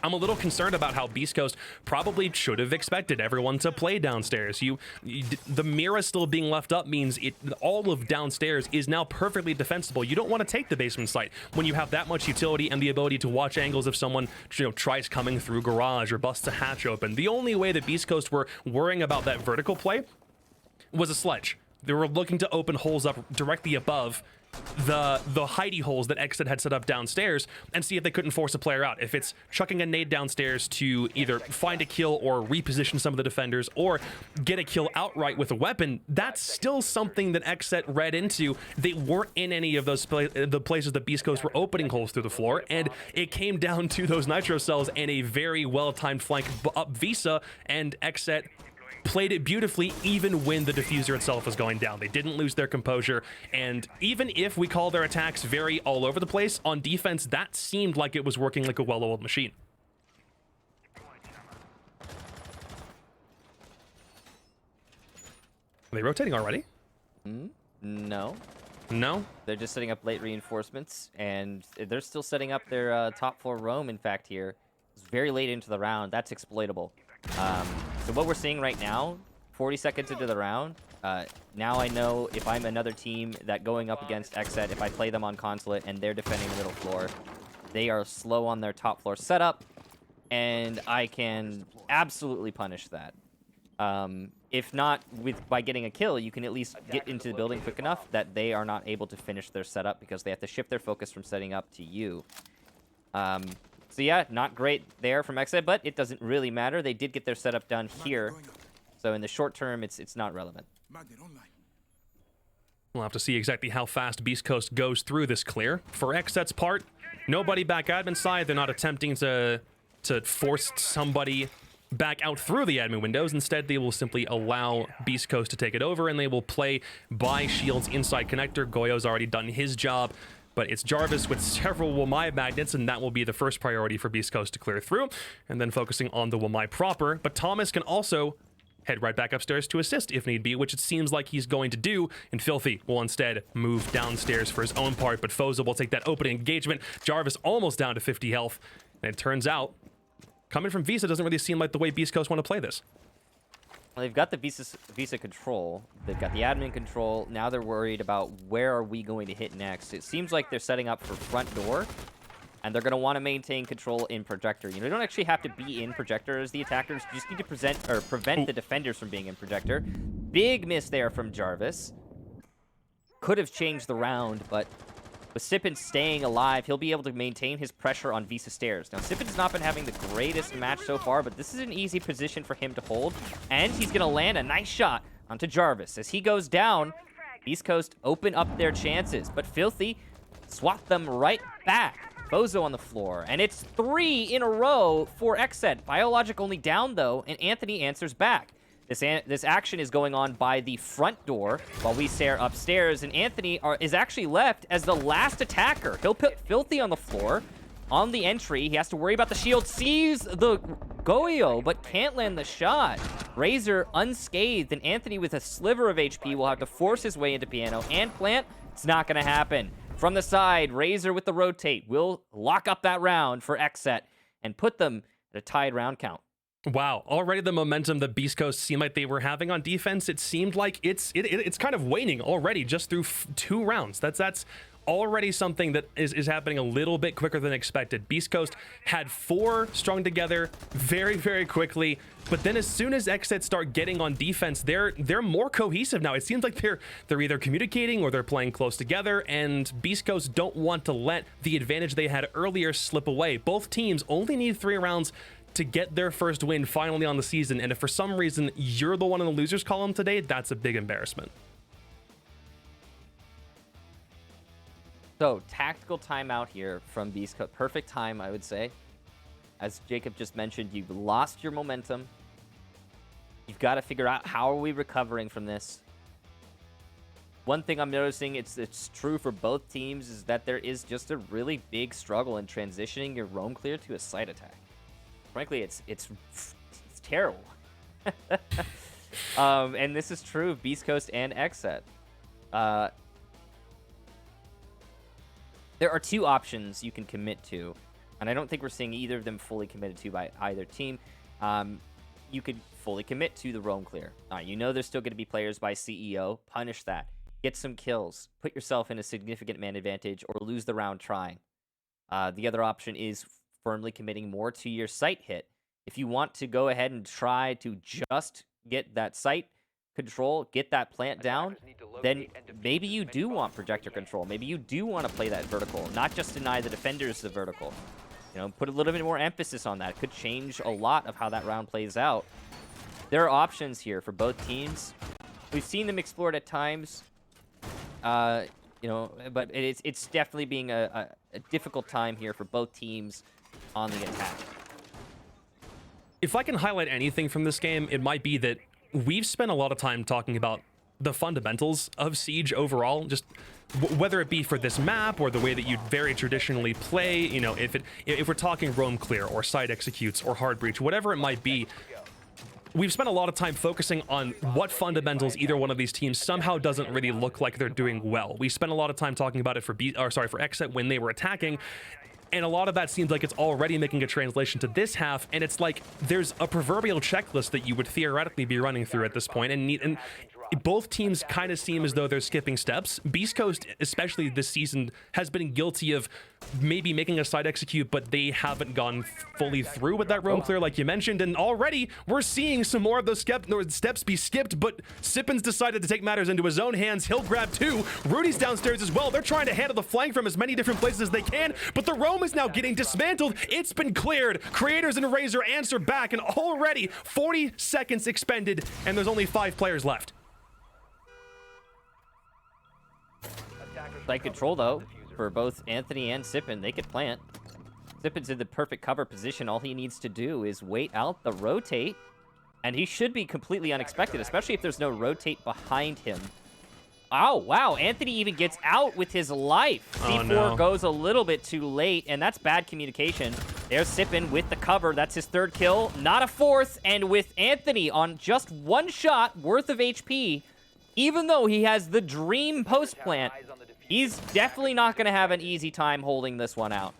I'm a little concerned about how Beast Coast probably should have expected everyone to play downstairs. The Mira still being left up means all of downstairs is now perfectly defensible. You don't want to take the basement site when you have that much utility and the ability to watch angles if someone tries coming through garage or busts a hatch open. The only way that Beast Coast were worrying about that vertical play was a sledge. They were looking to open holes up directly above the hidey holes that XSET had set up downstairs and see if they couldn't force a player out. If it's chucking a nade downstairs to either find a kill or reposition some of the defenders or get a kill outright with a weapon, that's still something that XSET read into. They weren't in any of those the places that Beast Coast were opening holes through the floor, and it came down to those nitro cells and a very well-timed flank up Visa, and XSET played it beautifully even when the diffuser itself was going down. They didn't lose their composure, and even if we call their attacks very all over the place, on defense, that seemed like it was working like a well-oiled machine. Are they rotating already? No. No? They're just setting up late reinforcements, and they're still setting up their top floor roam, in fact, here. It's very late into the round. That's exploitable. So what we're seeing right now, 40 seconds into the round, now I know if I'm another team that going up against XSET, if I play them on Consulate and they're defending the middle floor, they are slow on their top floor setup, and I can absolutely punish that. If not by getting a kill, you can at least get into the building quick enough that they are not able to finish their setup because they have to shift their focus from setting up to you. So yeah, not great there from XSET, but it doesn't really matter. They did get their setup done here. So in the short term, it's not relevant. We'll have to see exactly how fast Beast Coast goes through this clear. For XSET's part, nobody back admin side. They're not attempting to force somebody back out through the admin windows. Instead, they will simply allow Beast Coast to take it over, and they will play by Shields inside connector. Goyo's already done his job, but it's Jarvis with several Wamai magnets, and that will be the first priority for Beast Coast to clear through, and then focusing on the Wamai proper. But Thomas can also head right back upstairs to assist if need be, which it seems like he's going to do, and Filthy will instead move downstairs for his own part, but Foza will take that opening engagement. Jarvis almost down to 50 health, and it turns out, coming from Visa doesn't really seem like the way Beast Coast want to play this. Well, they've got the Visa control. They've got the admin control. Now they're worried about where are we going to hit next. It seems like they're setting up for front door, and they're going to want to maintain control in projector. You know, they don't actually have to be in projector as the attackers. You just need to prevent the defenders from being in projector. Big miss there from Jarvis. Could have changed the round, but with Sippin staying alive, he'll be able to maintain his pressure on Visa stairs. Now, Sippin's not been having the greatest match so far, but this is an easy position for him to hold, and he's going to land a nice shot onto Jarvis. As he goes down, Beast Coast open up their chances, but Filthy swat them right back. Bozo on the floor, and it's 3 in a row for XSET. Biologic only down, though, and Anthony answers back. This action is going on by the front door while we stare upstairs, and Anthony is actually left as the last attacker. He'll put Filthy on the floor on the entry. He has to worry about the shield, sees the Goyo, but can't land the shot. Razor unscathed, and Anthony with a sliver of HP will have to force his way into Piano and plant. It's not going to happen. From the side, Razor with the rotate will lock up that round for XSET and put them at a tied round count. Wow, already the momentum that Beast Coast seemed like they were having on defense, it seemed like it's kind of waning already just through 2 rounds. That's already something that is happening a little bit quicker than expected. Beast Coast had 4 strung together very, very quickly, but then as soon as XSET start getting on defense, they're more cohesive now. It seems like they're either communicating or they're playing close together, and Beast Coast don't want to let the advantage they had earlier slip away. Both teams only need 3 rounds to get their first win finally on the season, and if for some reason you're the one in the losers column today, that's a big embarrassment. So, tactical timeout here from Beast Coast. Perfect time, I would say. As Jacob just mentioned, you've lost your momentum. You've got to figure out how are we recovering from this. One thing I'm noticing, it's true for both teams, is that there is just a really big struggle in transitioning your roam clear to a site attack. Frankly, it's terrible. And this is true of Beast Coast and XSET. There are 2 options you can commit to, and I don't think we're seeing either of them fully committed to by either team. You could fully commit to the roam clear. You know there's still going to be players by CEO. Punish that. Get some kills. Put yourself in a significant man advantage or lose the round trying. The other option is firmly committing more to your site hit. If you want to go ahead and try to just get that site, control, get that plant down, then maybe you do want projector control. Maybe you do want to play that vertical, not just deny the defenders the vertical. You know, put a little bit more emphasis on that. It could change a lot of how that round plays out. There are options here for both teams. We've seen them explored at times, you know, but it's definitely being a difficult time here for both teams on the attack. If I can highlight anything from this game, it might be that we've spent a lot of time talking about the fundamentals of Siege overall, just whether it be for this map or the way that you'd very traditionally play, you know, if we're talking roam clear or side executes or hard breach, whatever it might be. We've spent a lot of time focusing on what fundamentals either one of these teams somehow doesn't really look like they're doing well. We spent a lot of time talking about it for XSET when they were attacking, and a lot of that seems like it's already making a translation to this half, and it's like there's a proverbial checklist that you would theoretically be running through at this point, and both teams kind of seem as though they're skipping steps. Beast Coast, especially this season, has been guilty of maybe making a side execute, but they haven't gone fully through with that roam clear like you mentioned, and already we're seeing some more of those steps be skipped, but Sippin's decided to take matters into his own hands. He'll grab two. Rudy's downstairs as well. They're trying to handle the flank from as many different places as they can, but the roam is now getting dismantled. It's been cleared. Creators and Razor answer back, and already 40 seconds expended, and there's only 5 players left. Side control, though, for both Anthony and Sippin. They could plant. Sippin's in the perfect cover position. All he needs to do is wait out the rotate, and he should be completely unexpected, especially if there's no rotate behind him. Oh, wow. Anthony even gets out with his life. C4 goes a little bit too late, and that's bad communication. There's Sippin with the cover. That's his 3rd kill, not a 4th, and with Anthony on just 1 shot worth of HP, even though he has the dream post-plant, he's definitely not going to have an easy time holding this one out.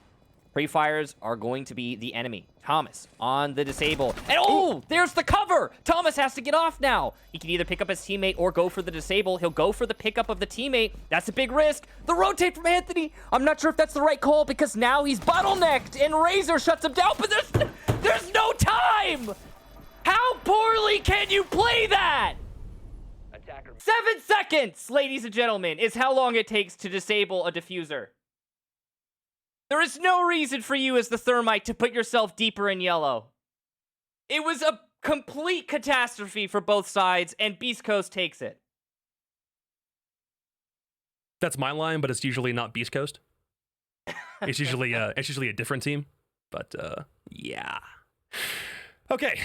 Pre-fires are going to be the enemy. Thomas on the disable. And oh, there's the cover! Thomas has to get off now. He can either pick up his teammate or go for the disable. He'll go for the pickup of the teammate. That's a big risk. The rotate from Anthony. I'm not sure if that's the right call because now he's bottlenecked and Razor shuts him down, but there's no time! How poorly can you play that? 7 seconds, ladies and gentlemen, is how long it takes to disable a diffuser. There is no reason for you as the Thermite to put yourself deeper in yellow. It was a complete catastrophe for both sides, and Beast Coast takes it. That's my line, but it's usually not Beast Coast. It's usually a different team. But yeah. Okay.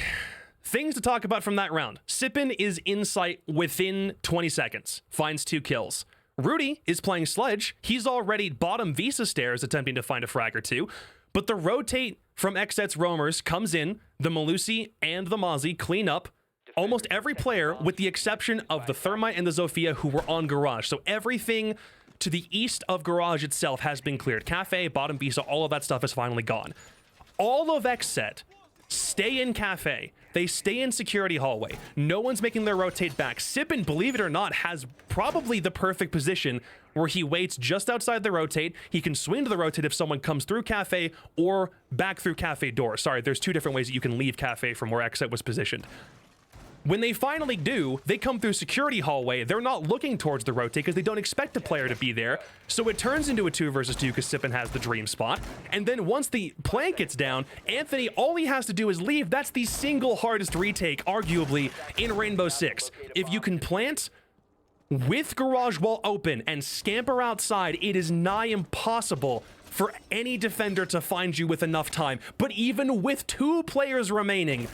Things to talk about from that round. Sippin is in sight within 20 seconds. Finds 2 kills. Rudy is playing Sledge. He's already bottom Visa stairs attempting to find a frag or 2. But the rotate from XSET's roamers comes in. The Malusi and the Mozzie clean up almost every player with the exception of the Thermite and the Zofia who were on Garage. So everything to the east of Garage itself has been cleared. Cafe, bottom Visa, all of that stuff is finally gone. All of XSET stay in Cafe. They stay in security hallway. No one's making their rotate back. Sippin, believe it or not, has probably the perfect position where he waits just outside the rotate. He can swing to the rotate if someone comes through Cafe or back through Cafe door. Sorry, there's 2 different ways that you can leave Cafe from where XSET was positioned. When they finally do, they come through security hallway. They're not looking towards the rotate because they don't expect a player to be there. So it turns into a 2 versus 2 because Sippin has the dream spot. And then once the plant gets down, Anthony, all he has to do is leave. That's the single hardest retake, arguably, in Rainbow Six. If you can plant with Garage Wall open and scamper outside, it is nigh impossible for any defender to find you with enough time. But even with 2 players remaining,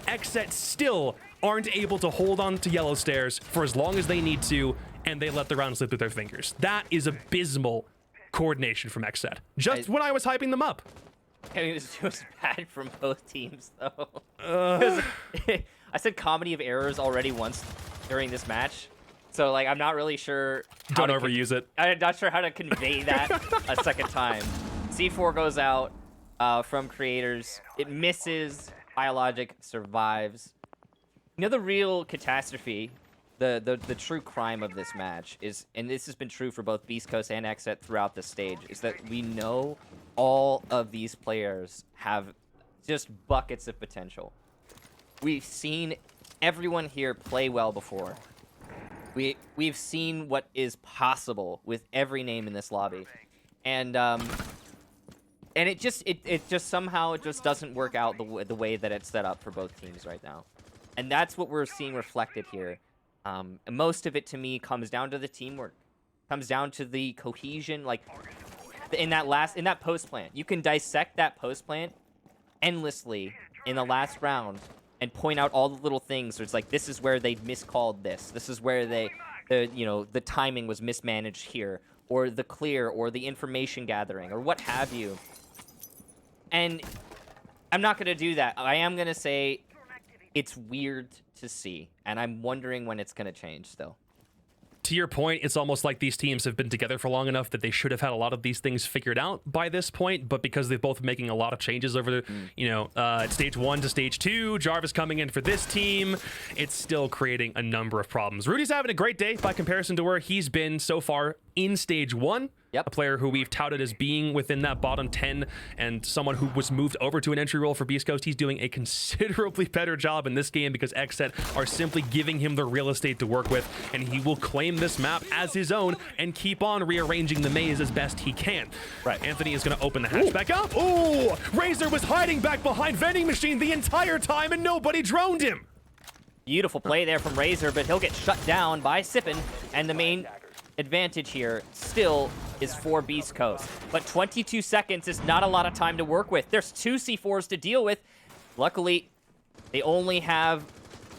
XSET still aren't able to hold on to yellow stairs for as long as they need to, and they let the round slip through their fingers. That is abysmal coordination from XSET. Just when I was hyping them up. I mean, it was bad from both teams, though. I said comedy of errors already once during this match, so like I'm not really sure. Don't overuse it. I'm not sure how to convey that a second time. C4 goes out from creators. It misses. Biologic survives. You know, the real catastrophe, the true crime of this match is, and this has been true for both Beast Coast and XSET throughout the stage, is that we know all of these players have just buckets of potential. We've seen everyone here play well before. We've seen what is possible with every name in this lobby, and it just somehow just doesn't work out the way that it's set up for both teams right now, and that's what we're seeing reflected here. And most of it to me comes down to the teamwork, comes down to the cohesion. Like in that post plant, you can dissect that post plant endlessly in the last round and point out all the little things. It's like, this is where they miscalled this. This is where the timing was mismanaged here, or the clear, or the information gathering, or what have you. And I'm not going to do that. I am going to say it's weird to see, and I'm wondering when it's going to change still. To your point, it's almost like these teams have been together for long enough that they should have had a lot of these things figured out by this point, but because they're both making a lot of changes over stage 1 to stage 2, Jarvis coming in for this team, it's still creating a number of problems. Rudy's having a great day by comparison to where he's been so far in stage 1. Yep. A player who we've touted as being within that bottom 10 and someone who was moved over to an entry role for Beast Coast. He's doing a considerably better job in this game because XSET are simply giving him the real estate to work with, and he will claim this map as his own and keep on rearranging the maze as best he can. Right. Anthony is going to open the hatch back up. Ooh! Razor was hiding back behind vending machine the entire time and nobody droned him. Beautiful play there from Razor, but he'll get shut down by Sippin, and the main advantage here still is for Beast Coast. But 22 seconds is not a lot of time to work with. There's 2 C4s to deal with. Luckily, they only have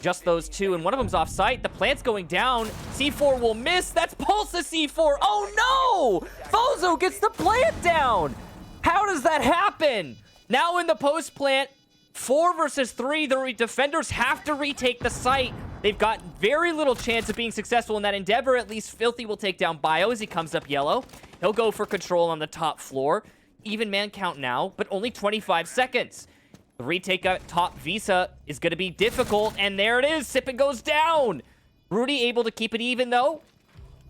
just those 2, and one of them's off site. The plant's going down. C4 will miss. That's Pulse's C4. Oh no! Fozo gets the plant down! How does that happen? Now in the post plant, 4 versus 3, the defenders have to retake the site. They've got very little chance of being successful in that endeavor. At least Filthy will take down Bio as he comes up yellow. He'll go for control on the top floor. Even man count now, but only 25 seconds. The retake at top Visa is going to be difficult, and there it is. Sippin goes down. Rudy able to keep it even, though.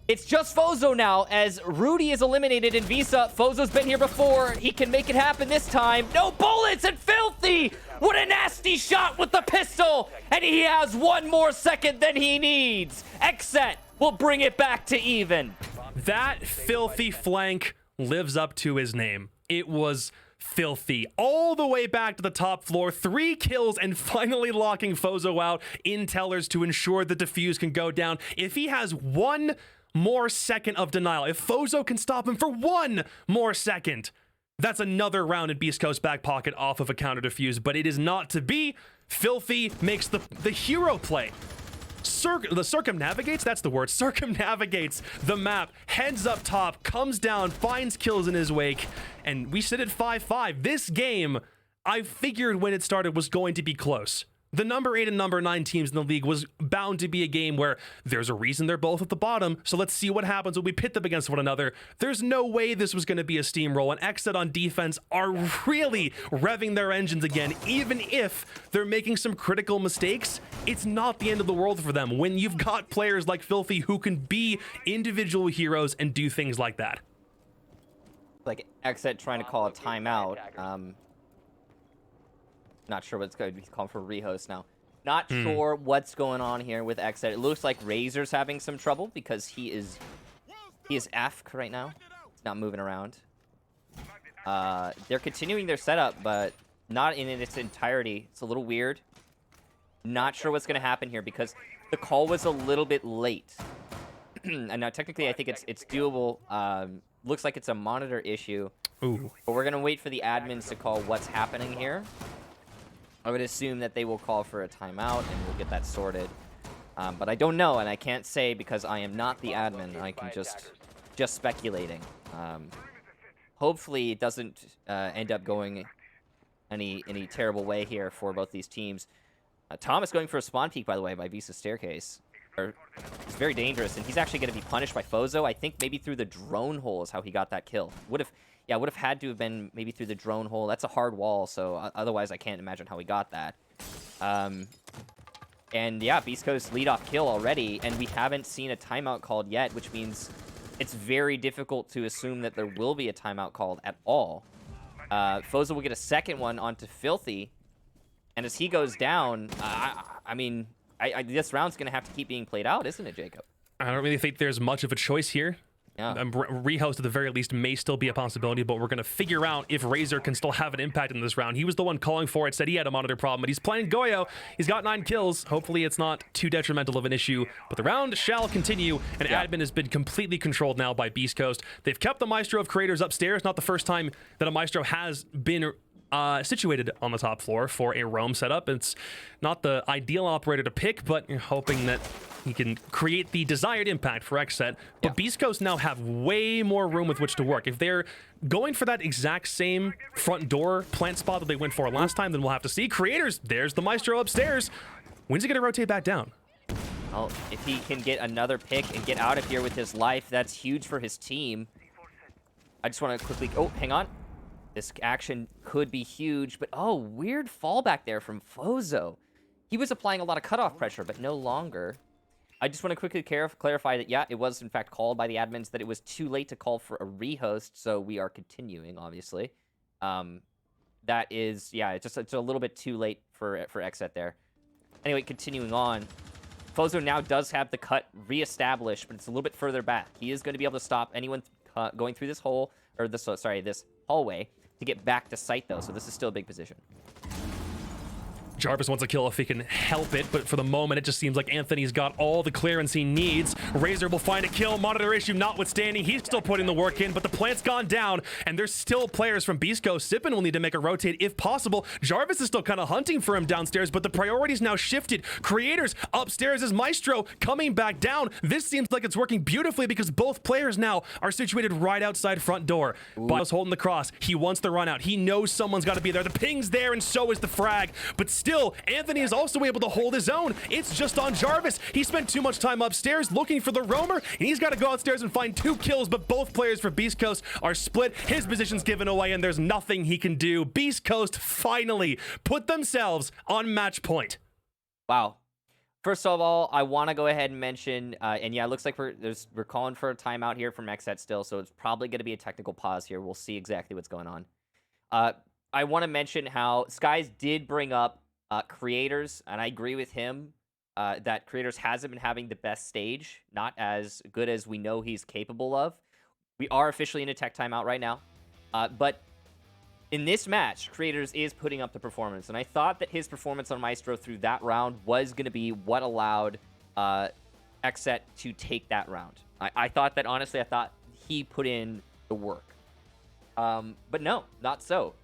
It's just Fozo now, as Rudy is eliminated in Visa. Fozo's been here before. He can make it happen this time. No bullets, and Filthy! What a nasty shot with the pistol! And he has 1 more second than he needs. XSET will bring it back to even. That Filthy flank lives up to his name. It was filthy all the way back to the top floor. 3 kills and finally locking Fozo out in tellers to ensure the defuse can go down. If he has 1 more second of denial, if Fozo can stop him for 1 more second, that's another round in Beast Coast back pocket off of a counter defuse, but it is not to be. Filthy makes the hero play. Circumnavigates, that's the word, circumnavigates the map, heads up top, comes down, finds kills in his wake, and we sit at 5-5. This game, I figured when it started, was going to be close. The number 8 and number 9 teams in the league was bound to be a game where there's a reason they're both at the bottom, so let's see what happens when we pit them against one another. There's no way this was going to be a steamroll, and XSET on defense are really revving their engines again. Even if they're making some critical mistakes, it's not the end of the world for them when you've got players like Filthy who can be individual heroes and do things like that. Like XSET trying to call a timeout. Not sure what's going to be called for rehost now. Not sure what's going on here with XSET. It looks like Razor's having some trouble because he is AFK right now. He's not moving around. They're continuing their setup, but not in its entirety. It's a little weird. Not sure what's going to happen here because the call was a little bit late. And now technically I think it's doable. Looks like it's a monitor issue. Ooh. But we're going to wait for the admins to call what's happening here. I would assume that they will call for a timeout and we'll get that sorted. But I don't know, and I can't say because I am not the admin. I can just speculating. Hopefully it doesn't end up going any terrible way here for both these teams. Thomas going for a spawn peek, by the way, by Visa Staircase. It's very dangerous, and he's actually going to be punished by Fozo. I think maybe through the drone hole is how he got that kill. Would have had to have been maybe through the drone hole. That's a hard wall, so otherwise I can't imagine how he got that. And yeah, Beast Coast leadoff kill already, and we haven't seen a timeout called yet, which means it's very difficult to assume that there will be a timeout called at all. Fozo will get a second one onto Filthy, and as he goes down, I mean, this round's going to have to keep being played out, isn't it, Jacob? I don't really think there's much of a choice here. Yeah. Rehost at the very least may still be a possibility, but we're going to figure out if Razor can still have an impact in this round. He was the one calling for it, said he had a monitor problem, but he's playing Goyo. He's got 9 kills. Hopefully it's not too detrimental of an issue, but the round shall continue, and admin has been completely controlled now by Beast Coast. They've kept the Maestro of Creators upstairs. Not the first time that a Maestro has been situated on the top floor for a roam setup. It's not the ideal operator to pick, but you're hoping that he can create the desired impact for XSET. But Beast Coast now have way more room with which to work. If they're going for that exact same front door plant spot that they went for last time, then we'll have to see. Creators, there's the Maestro upstairs. When's he going to rotate back down? Well, if he can get another pick and get out of here with his life, that's huge for his team. I just want to quickly... Oh, hang on. This action could be huge, but oh, weird fallback there from Fozo. He was applying a lot of cutoff pressure, but no longer. I just want to quickly clarify that, yeah, it was in fact called by the admins that it was too late to call for a rehost, so we are continuing, obviously. That is, yeah, it's a little bit too late for XSET there. Anyway, continuing on. Fozo now does have the cut reestablished, but it's a little bit further back. He is going to be able to stop anyone going through this hole, or this, sorry, this hallway to get back to site, though, so this is still a big position. Jarvis wants a kill if he can help it, but for the moment, it just seems like Anthony's got all the clearance he needs. Razor will find a kill, monitor issue notwithstanding. He's still putting the work in, but the plant's gone down, and there's still players from Beast Coast. Sippin will need to make a rotate if possible. Jarvis is still kind of hunting for him downstairs, but the priority's now shifted. Creators upstairs is Maestro coming back down. This seems like it's working beautifully because both players now are situated right outside front door. Bio's holding the cross. He wants the run out. He knows someone's got to be there. The ping's there, and so is the frag, but still, Anthony is also able to hold his own. It's just on Jarvis. He spent too much time upstairs looking for the roamer, and he's got to go outstairs and find 2 kills, but both players for Beast Coast are split. His position's given away, and there's nothing he can do. Beast Coast finally put themselves on match point. Wow. First of all, I want to go ahead and mention, and yeah, it looks like we're calling for a timeout here from XSET still, so it's probably going to be a technical pause here. We'll see exactly what's going on. I want to mention how Skies did bring up Creators, and I agree with him that Creators hasn't been having the best stage, not as good as we know he's capable of. We are officially in a tech timeout right now, but in this match, Creators is putting up the performance, and I thought that his performance on Maestro through that round was going to be what allowed XSET to take that round. I thought that, honestly, I thought he put in the work. But no, not so.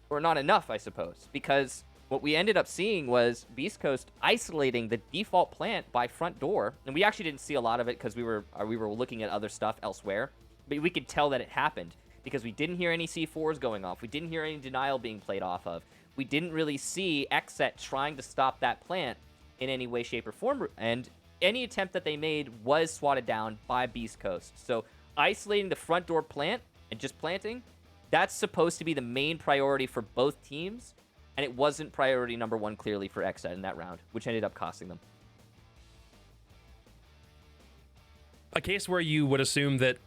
Or not enough, I suppose, because what we ended up seeing was Beast Coast isolating the default plant by front door, and we actually didn't see a lot of it because we were looking at other stuff elsewhere, but we could tell that it happened because we didn't hear any C4s going off. We didn't hear any denial being played off of. We didn't really see XSET trying to stop that plant in any way, shape, or form, and any attempt that they made was swatted down by Beast Coast. So isolating the front door plant and just planting, that's supposed to be the main priority for both teams, and it wasn't priority number 1 clearly for XSET in that round, which ended up costing them. A case where you would assume that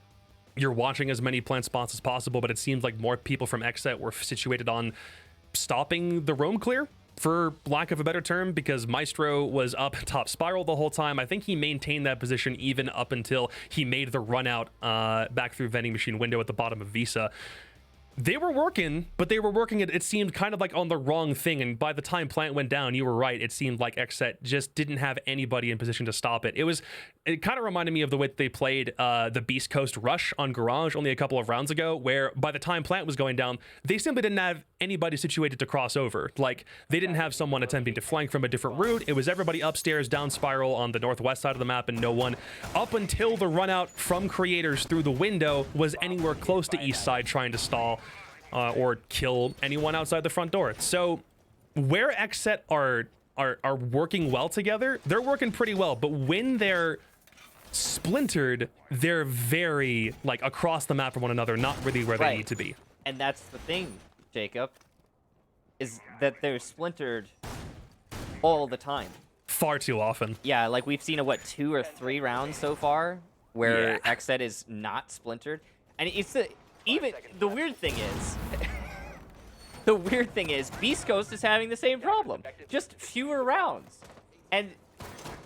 you're watching as many plant spots as possible, but it seems like more people from XSET were situated on stopping the roam clear, for lack of a better term, because Maestro was up top spiral the whole time. I think he maintained that position even up until he made the run out back through vending machine window at the bottom of Visa. They were working, but they were working it seemed kind of like on the wrong thing, and by the time plant went down, you were right, it seemed like XSET just didn't have anybody in position to stop it. It kind of reminded me of the way they played the Beast Coast Rush on Garage only a couple of rounds ago, where by the time plant was going down, they simply didn't have anybody situated to cross over. Like, they didn't have someone attempting to flank from a different route. It was everybody upstairs, down spiral on the northwest side of the map, and no one, up until the run out from Creators through the window, was anywhere close to east side trying to stall or kill anyone outside the front door. So where XSET are working well together, they're working pretty well, but when they're splintered, they're very like across the map from one another, not really where they need to be. And that's the thing, Jacob, is that they're splintered all the time. Far too often. Yeah, like we've seen 2 or 3 rounds so far where XSET is not splintered. And it's the weird thing is, Beast Coast is having the same problem. Just fewer rounds. And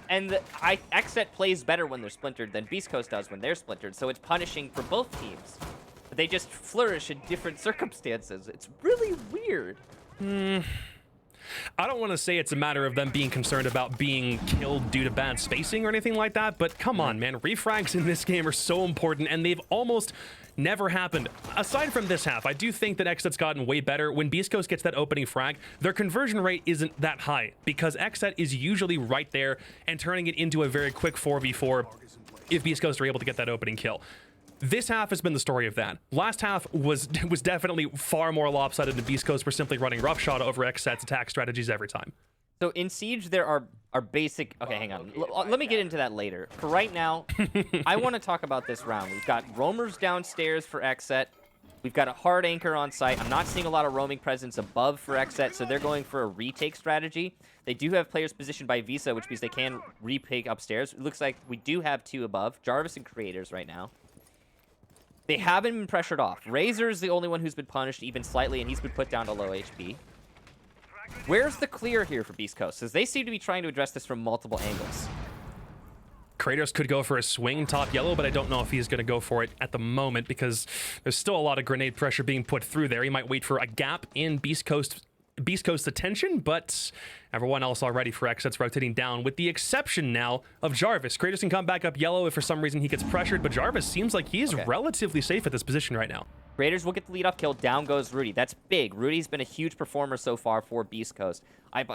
And XSET plays better when they're splintered than Beast Coast does when they're splintered, so it's punishing for both teams. But they just flourish in different circumstances. It's really weird. I don't want to say it's a matter of them being concerned about being killed due to bad spacing or anything like that, but come on, man. Refrags in this game are so important, and they've almost never happened. Aside from this half, I do think that XSET's gotten way better. When Beast Coast gets that opening frag, their conversion rate isn't that high because XSET is usually right there and turning it into a very quick 4v4 if Beast Coast are able to get that opening kill. This half has been the story of that. Last half was definitely far more lopsided, and Beast Coast were simply running roughshod over XSET's attack strategies every time. So in Siege, there are basic... Okay, hang on. Let me get into that later. For right now, I want to talk about this round. We've got roamers downstairs for XSET. We've got a hard anchor on site. I'm not seeing a lot of roaming presence above for XSET, so they're going for a retake strategy. They do have players positioned by Visa, which means they can retake upstairs. It looks like we do have 2 above. Jarvis and Creators right now. They haven't been pressured off. Razor's the only one who's been punished even slightly, and he's been put down to low HP. Where's the clear here for Beast Coast? Because they seem to be trying to address this from multiple angles. Kratos could go for a swing top yellow, but I don't know if he's going to go for it at the moment because there's still a lot of grenade pressure being put through there. He might wait for a gap in Beast Coast's attention, but everyone else already for XSET's rotating down, with the exception now of Jarvis. Kratos can come back up yellow if for some reason he gets pressured, but Jarvis seems like he's relatively safe at this position right now. Raiders will get the lead-off kill. Down goes Rudy. That's big. Rudy's been a huge performer so far for Beast Coast.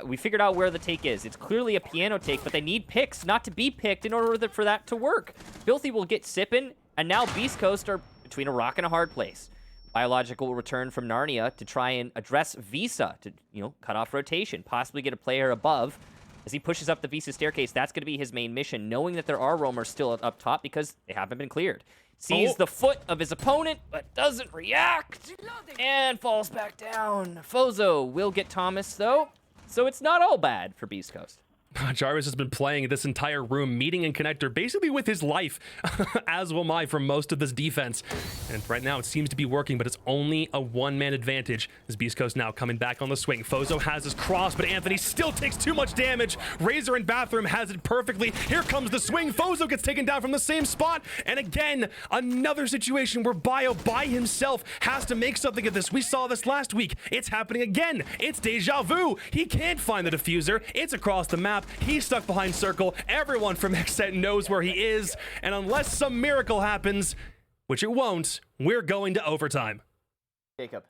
We figured out where the take is. It's clearly a piano take, but they need picks not to be picked in order for that to work. Filthy will get sipping, and now Beast Coast are between a rock and a hard place. Biological will return from Narnia to try and address Visa to, cut off rotation, possibly get a player above. As he pushes up the Visa staircase, that's going to be his main mission, knowing that there are roamers still up top because they haven't been cleared. Sees the foot of his opponent, but doesn't react, and falls back down. Fozo will get Thomas, though, so it's not all bad for Beast Coast. Jarvis has been playing this entire room, meeting and connector, basically with his life, as will I for most of this defense. And right now it seems to be working, but it's only a one-man advantage as Beast Coast now coming back on the swing. Fozo has his cross, but Anthony still takes too much damage. Razor in Bathroom has it perfectly. Here comes the swing. Fozo gets taken down from the same spot. And again, another situation where Bio by himself has to make something of this. We saw this last week. It's happening again. It's deja vu. He can't find the diffuser. It's across the map. He's stuck behind circle. Everyone from XSET knows where he is. And unless some miracle happens, which it won't, we're going to overtime. Jacob.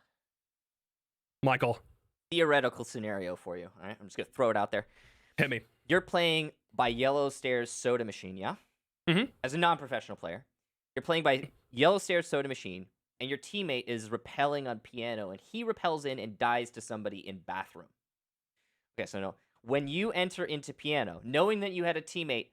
Michael. Theoretical scenario for you. All right, I'm just going to throw it out there. Hit me. You're playing by Yellow Stairs Soda Machine, yeah? Mm-hmm. As a non-professional player. You're playing by Yellow Stairs Soda Machine, and your teammate is rappelling on piano, and he rappels in and dies to somebody in Bathroom. Okay, so no. When you enter into piano, knowing that you had a teammate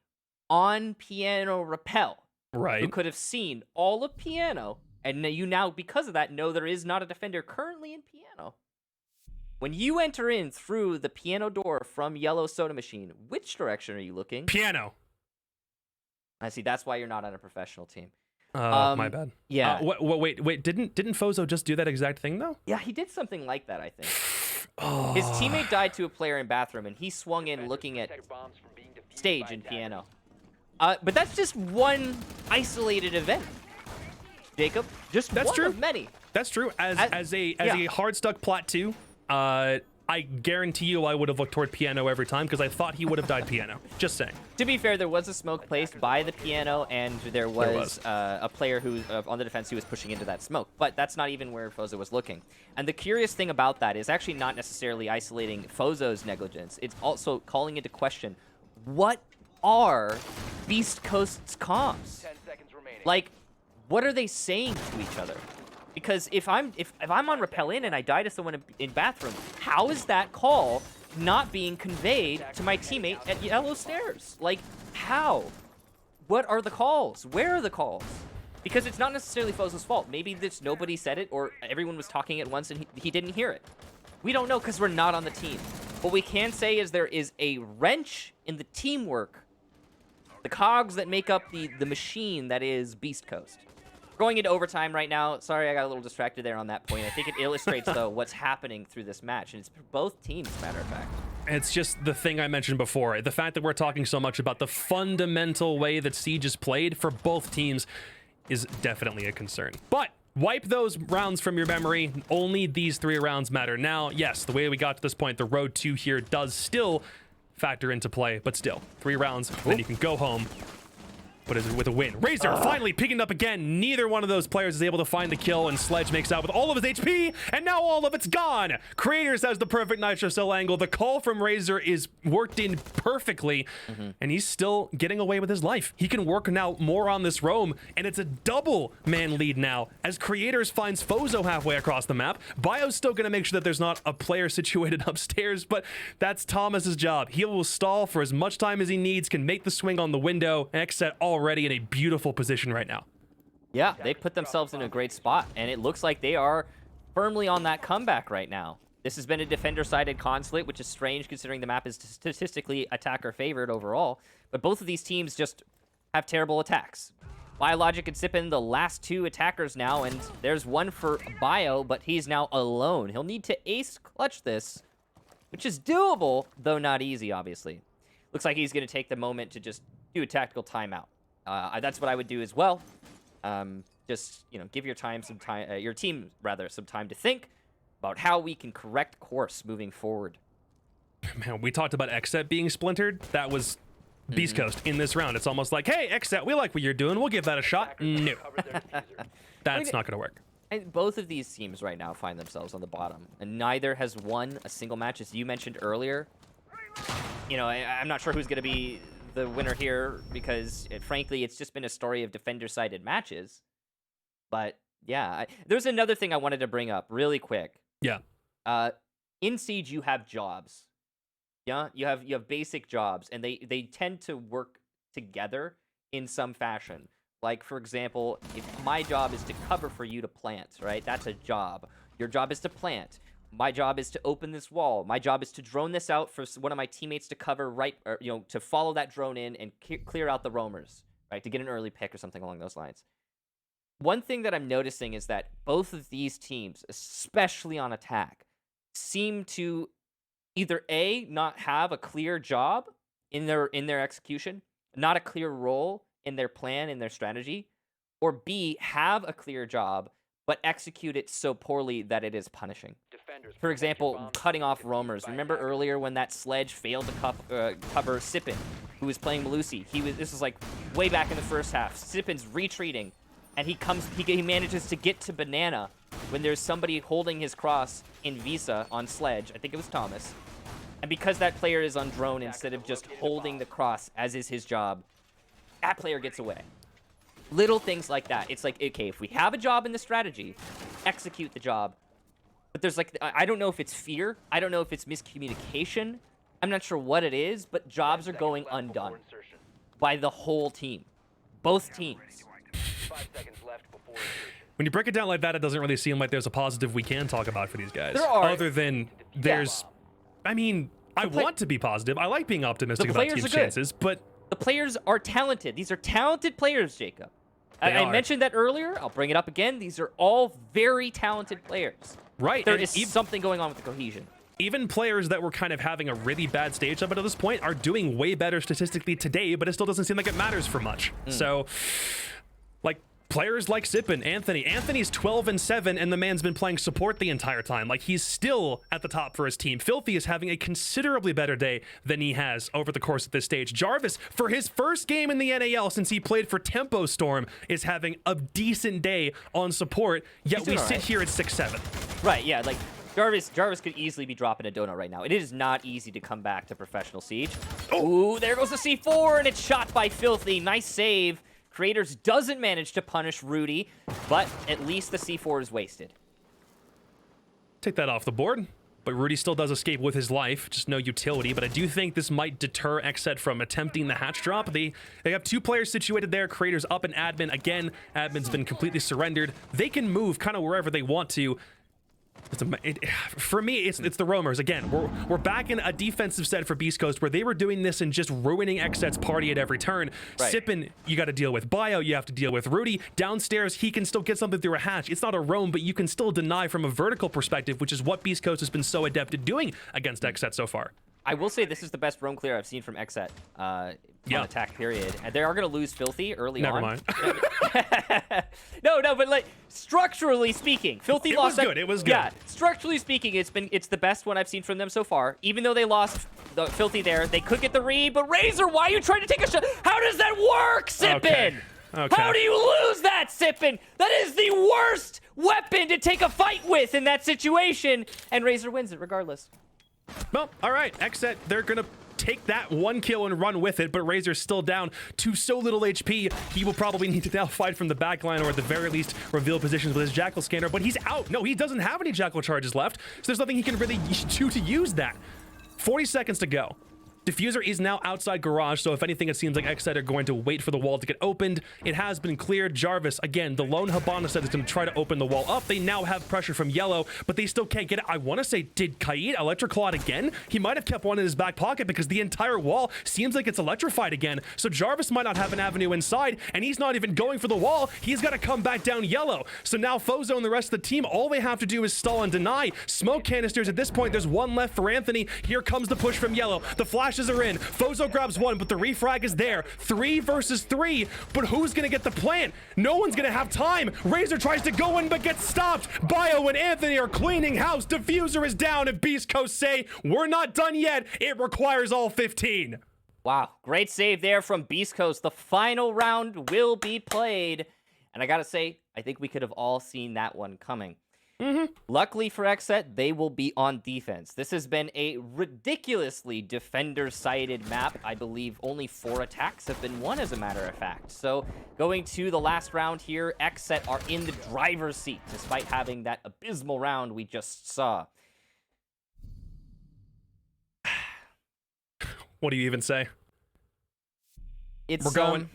on piano rappel, right, who could have seen all of piano, and you now, because of that, know there is not a defender currently in piano. When you enter in through the piano door from Yellow Soda Machine, which direction are you looking? Piano. I see. That's why you're not on a professional team. My bad. Yeah. Wait. Didn't Fozo just do that exact thing though? Yeah, he did something like that, I think. His teammate died to a player in Bathroom, and he swung in looking at stage in piano. But that's just one isolated event, Jacob. Just that's one true. of many. That's true. As a hard stuck plot 2, I guarantee you I would have looked toward piano every time because I thought he would have died piano. Just saying. To be fair, there was a smoke placed by the piano, and there was. A player who on the defense who was pushing into that smoke. But that's not even where Fozo was looking. And the curious thing about that is actually not necessarily isolating Fozo's negligence. It's also calling into question, what are Beast Coast's comms? 10 seconds remaining. Like, what are they saying to each other? Because if I'm on rappel in and I die to someone in Bathroom, how is that call not being conveyed to my teammate at Yellow Stairs? Like, how? What are the calls? Where are the calls? Because it's not necessarily Fozo's fault. Maybe this nobody said it, or everyone was talking at once and he didn't hear it. We don't know because we're not on the team. What we can say is there is a wrench in the teamwork, the cogs that make up the machine that is Beast Coast. Going into overtime right now. Sorry, I got a little distracted there on that point. I think it illustrates, though, what's happening through this match. And it's for both teams, as a matter of fact. It's just the thing I mentioned before. The fact that we're talking so much about the fundamental way that Siege is played for both teams is definitely a concern. But wipe those rounds from your memory. Only these 3 rounds matter. Now, yes, the way we got to this point, the road to here does still factor into play, but still, 3 rounds, and then you can go home. But is it with a win? Razor finally picking up again. Neither one of those players is able to find the kill, and Sledge makes out with all of his HP, and now all of it's gone. Creators has the perfect Nitro Cell angle. The call from Razor is worked in perfectly, and he's still getting away with his life. He can work now more on this roam, and it's a double man lead now as Creators finds Fozo halfway across the map. Bio's still going to make sure that there's not a player situated upstairs, but that's Thomas's job. He will stall for as much time as he needs, can make the swing on the window, and XSET already in a beautiful position right now. Yeah, they put themselves in a great spot, and it looks like they are firmly on that comeback right now. This has been a defender-sided consulate, which is strange considering the map is statistically attacker-favored overall, but both of these teams just have terrible attacks. Biologic and Sippin, the last 2 attackers now, and there's one for Bio, but he's now alone. He'll need to ace clutch this, which is doable, though not easy, obviously. Looks like he's going to take the moment to just do a tactical timeout. That's what I would do as well. Just, you know, give your team some time to think about how we can correct course moving forward. Man, we talked about XSET being splintered. That was Beast Coast in this round. It's almost like, hey, XSET, we like what you're doing. We'll give that a shot. No. That's not going to work. And both of these teams right now find themselves on the bottom, and neither has won a single match, as you mentioned earlier. You know, I'm not sure who's going to be the winner here because, frankly, it's just been a story of defender-sided matches. But, yeah, there's another thing I wanted to bring up really quick. Yeah. In Siege, you have jobs. Yeah, you have basic jobs, and they tend to work together in some fashion. Like, for example, if my job is to cover for you to plant, right? That's a job. Your job is to plant. My job is to open this wall. My job is to drone this out for one of my teammates to cover to follow that drone in and clear out the roamers, right? To get an early pick or something along those lines. One thing that I'm noticing is that both of these teams, especially on attack, seem to either A, not have a clear job in their execution, not a clear role in their plan, in their strategy, or B, have a clear job, but execute it so poorly that it is punishing. For example, cutting off roamers. Remember earlier when that Sledge failed to cover Sippin, who was playing Malusi? This was like way back in the first half. Sippin's retreating, and he manages to get to Banana when there's somebody holding his cross in Visa on Sledge. I think it was Thomas. And because that player is on drone instead of just holding the cross, as is his job, that player gets away. Little things like that. It's like, okay, if we have a job in the strategy, execute the job. But there's like, I don't know if it's fear. I don't know if it's miscommunication. I'm not sure what it is, but jobs are going undone by the whole team. Both teams. When you break it down like that, it doesn't really seem like there's a positive we can talk about for these guys. There are. Other than there's, I mean, I want to be positive. I like being optimistic about team chances, but the players are talented. These are talented players, Jacob. I mentioned that earlier. I'll bring it up again. These are all very talented players. Right. There is something going on with the cohesion. Even players that were kind of having a really bad stage up until this point are doing way better statistically today, but it still doesn't seem like it matters for much. So, like, players like Sippin, Anthony's 12-7, and the man's been playing support the entire time. Like, he's still at the top for his team. Filthy is having a considerably better day than he has over the course of this stage. Jarvis, for his first game in the NAL since he played for Tempo Storm, is having a decent day on support, yet we sit here at 6-7. Right, yeah, like, Jarvis could easily be dropping a donut right now. It is not easy to come back to Professional Siege. Ooh, there goes the C4, and it's shot by Filthy. Nice save. Creators doesn't manage to punish Rudy, but at least the C4 is wasted. Take that off the board, but Rudy still does escape with his life, just no utility, but I do think this might deter XSET from attempting the hatch drop. They have 2 players situated there, Creators up and Admin. Again, Admin's been completely surrendered. They can move kind of wherever they want to. For me, it's the roamers again. We're back in a defensive set for Beast Coast where they were doing this and just ruining XSET's party at every turn. Right. Sippin, you got to deal with Bio, you have to deal with Rudy. Downstairs, he can still get something through a hatch. It's not a roam, but you can still deny from a vertical perspective, which is what Beast Coast has been so adept at doing against XSET so far. I will say this is the best roam clear I've seen from XSET on attack, period. And they are going to lose Filthy early on. Never mind. No, but like structurally speaking, Filthy lost. It was good. Yeah, structurally speaking, it's the best one I've seen from them so far. Even though they lost the Filthy there, they could get the read. But Razor, why are you trying to take a shot? How does that work, Sippin? Okay. How do you lose that, Sippin? That is the worst weapon to take a fight with in that situation. And Razor wins it regardless. Well, all right, XSET, they're going to take that 1 kill and run with it, but Razor's still down to so little HP. He will probably need to now fight from the back line or at the very least reveal positions with his Jackal scanner, but he's out. No, he doesn't have any Jackal charges left, so there's nothing he can really do to use that. 40 seconds to go. Diffuser is now outside garage, so if anything, it seems like XSET are going to wait for the wall to get opened. It has been cleared. Jarvis, again, the lone Hibana set is going to try to open the wall up. They now have pressure from Yellow, but they still can't get it. I want to say, did Kaid Electroclawed again? He might have kept one in his back pocket because the entire wall seems like it's electrified again, so Jarvis might not have an avenue inside, and he's not even going for the wall. He's got to come back down Yellow. So now Fozo and the rest of the team, all they have to do is stall and deny. Smoke canisters at this point. There's one left for Anthony. Here comes the push from Yellow. The flashes are in. Fozo grabs one, but the refrag is there. 3 versus 3, but who's gonna get the plant? No one's gonna have time. Razor tries to go in, but gets stopped. Bio and Anthony are cleaning house. Diffuser is down, and Beast Coast say, we're not done yet. It requires all 15. Wow, great save there from Beast Coast. The final round will be played. And I gotta say, I think we could have all seen that one coming. Luckily for XSET, they will be on defense. This has been a ridiculously defender-sided map. I believe only 4 attacks have been won, as a matter of fact. So going to the last round here, XSET are in the driver's seat, despite having that abysmal round we just saw. What do you even say? It's we're going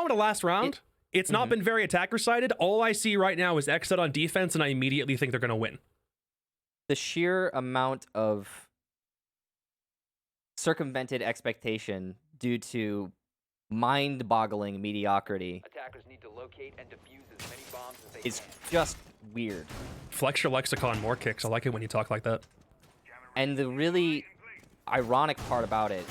to last round. It's not been very attacker-sided. All I see right now is XSET on defense, and I immediately think they're going to win. The sheer amount of circumvented expectation due to mind-boggling mediocrity Attackers need to locate and defuse as many bombs as they is can. just weird. Flex your lexicon, more kicks. I like it when you talk like that. And the really ironic part about it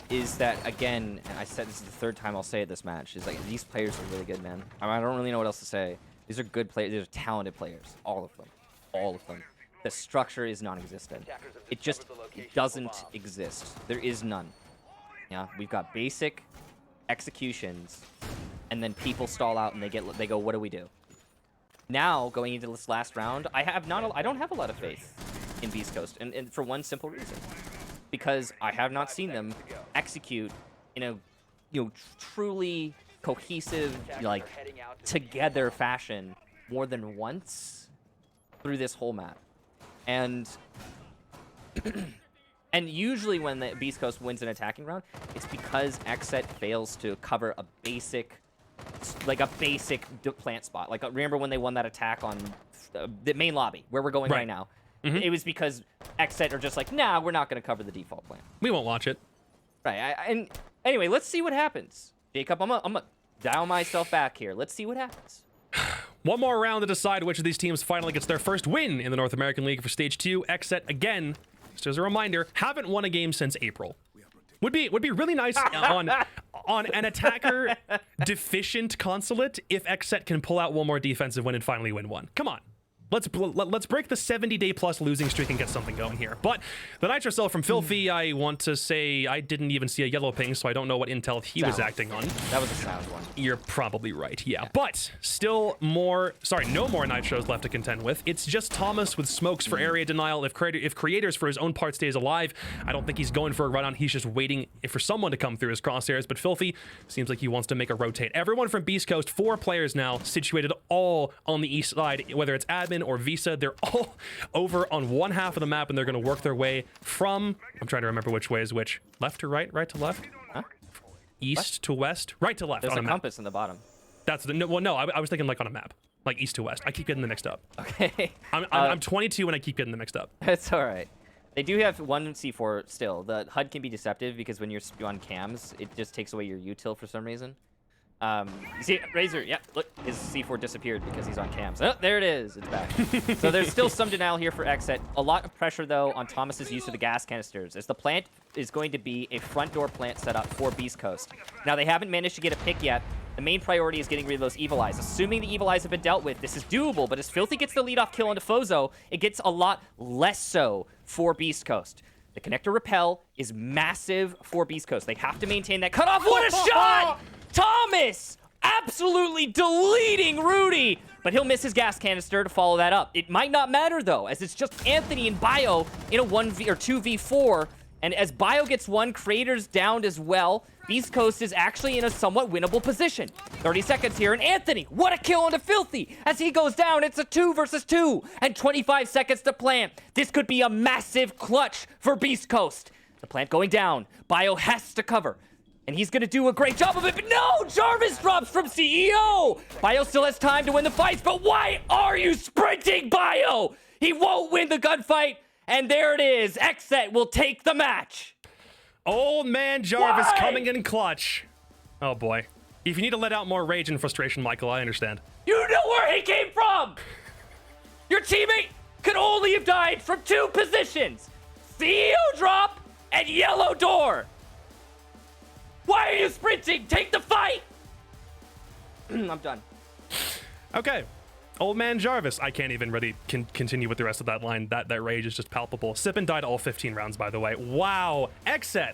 is that, again, and I said this is the 3rd time I'll say it this match, is like, these players are really good, man. I don't really know what else to say. These are good players. These are talented players. All of them. All of them. The structure is non-existent. It just doesn't exist. There is none. Yeah, we've got basic executions, and then people stall out and they go, what do we do? Now, going into this last round, I don't have a lot of faith in Beast Coast, and for one simple reason. Because I have not seen them execute in a, truly cohesive, like, together fashion more than once through this whole map. And and usually when the Beast Coast wins an attacking round, it's because XSET fails to cover a basic plant spot. Like, remember when they won that attack on the main lobby, where we're going right now? It was because XSET are just like, nah, we're not going to cover the default plan. We won't watch it. Right. And anyway, let's see what happens. Jacob, I'm gonna dial myself back here. Let's see what happens. One more round to decide which of these teams finally gets their first win in the North American League for Stage 2. XSET, again, just as a reminder, haven't won a game since April. Would be really nice on an attacker deficient consulate if XSET can pull out one more defensive win and finally win one. Come on. Let's break the 70-day plus losing streak and get something going here. But the Nitro Cell from Filthy, I want to say I didn't even see a yellow ping, so I don't know what intel he was acting on. That was a sound one. You're probably right, yeah. But still no more Nitros left to contend with. It's just Thomas with smokes for area denial. If Creators for his own part stays alive, I don't think he's going for a run-on. He's just waiting for someone to come through his crosshairs. But Filthy seems like he wants to make a rotate. Everyone from Beast Coast, 4 players now, situated all on the east side, whether it's admin or Visa, they're all over on one half of the map, and they're going to work their way from, I'm trying to remember which way is which, left to right, right to left, east to west, right to left. There's on a map. compass in the bottom. That's the no. I was thinking like on a map. like east to west. I keep getting them mixed up. Okay. I'm 22 and I keep getting them mixed up. That's all right. They do have one C4 still. The HUD can be deceptive because when you're on cams, it just takes away your util for some reason. You see, Razor, yeah, look, his C4 disappeared because he's on cams. Oh, there it is. It's back. So there's still some denial here for XSET. A lot of pressure, though, on Thomas's use of the gas canisters, as the plant is going to be a front door plant setup for Beast Coast. Now, they haven't managed to get a pick yet. The main priority is getting rid of those Evil Eyes. Assuming the Evil Eyes have been dealt with, this is doable, but as Filthy gets the leadoff kill onto Fozo, it gets a lot less so for Beast Coast. The Connector Repel is massive for Beast Coast. They have to maintain that cutoff. What a shot! Thomas absolutely deleting Rudy, but he'll miss his gas canister to follow that up. It might not matter, though, as it's just Anthony and Bio in a 1v or 2v4, and as Bio gets one, Crater's downed as well. Beast Coast is actually in a somewhat winnable position. 30 seconds here, and Anthony, what a kill onto Filthy! As he goes down, it's a 2 versus 2, and 25 seconds to plant. This could be a massive clutch for Beast Coast. The plant going down. Bio has to cover. And he's going to do a great job of it, but no! Jarvis drops from CEO! Bio still has time to win the fights, but why are you sprinting, Bio? He won't win the gunfight, and there it is. XSET will take the match. Old man Jarvis coming in clutch. Oh, boy. If you need to let out more rage and frustration, Michael, I understand. You know where he came from! Your teammate could only have died from 2 positions. CEO drop and yellow door. Why are you sprinting? Take the fight! I'm done. Okay. Old man Jarvis. I can't even really continue with the rest of that line. That rage is just palpable. Sippin died all 15 rounds, by the way. Wow. XSET.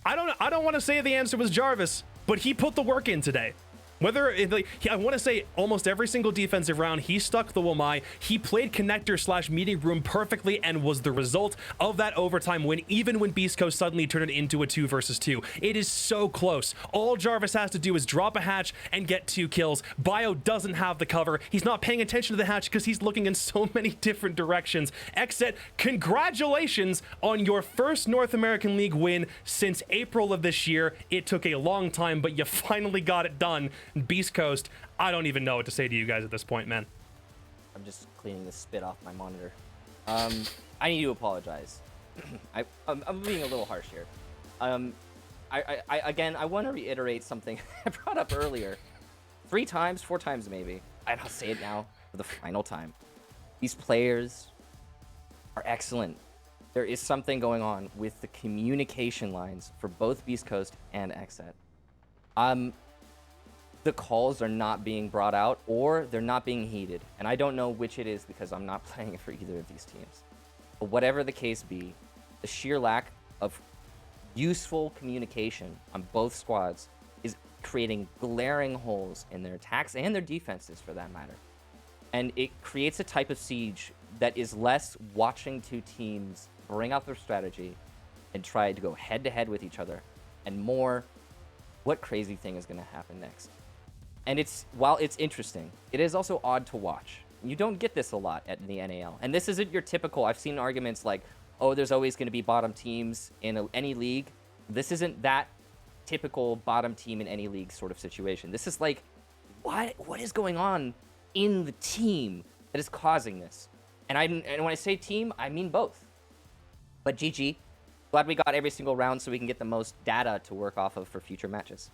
I don't want to say the answer was Jarvis, but he put the work in today. I want to say almost every single defensive round, he stuck the Wamai. He played connector / meeting room perfectly and was the result of that overtime win, even when Beast Coast suddenly turned it into a 2 versus 2. It is so close. All Jarvis has to do is drop a hatch and get 2 kills. Bio doesn't have the cover. He's not paying attention to the hatch because he's looking in so many different directions. XSET, congratulations on your first North American League win since April of this year. It took a long time, but you finally got it done. Beast Coast, I don't even know what to say to you guys at this point, man. I'm just cleaning the spit off my monitor. I need to apologize. I'm being a little harsh here. I want to reiterate something I brought up earlier. 3 times, 4 times maybe. I'll say it now for the final time. These players are excellent. There is something going on with the communication lines for both Beast Coast and XSET. The calls are not being brought out or they're not being heeded. And I don't know which it is because I'm not playing for either of these teams. But whatever the case be, the sheer lack of useful communication on both squads is creating glaring holes in their attacks and their defenses for that matter. And it creates a type of siege that is less watching 2 teams bring out their strategy and try to go head to head with each other and more what crazy thing is going to happen next. And while it's interesting, it is also odd to watch. You don't get this a lot at the NAL. And this isn't your typical, I've seen arguments like, oh, there's always going to be bottom teams in any league. This isn't that typical bottom team in any league sort of situation. This is like, what is going on in the team that is causing this? And when I say team, I mean both. But GG, glad we got every single round so we can get the most data to work off of for future matches.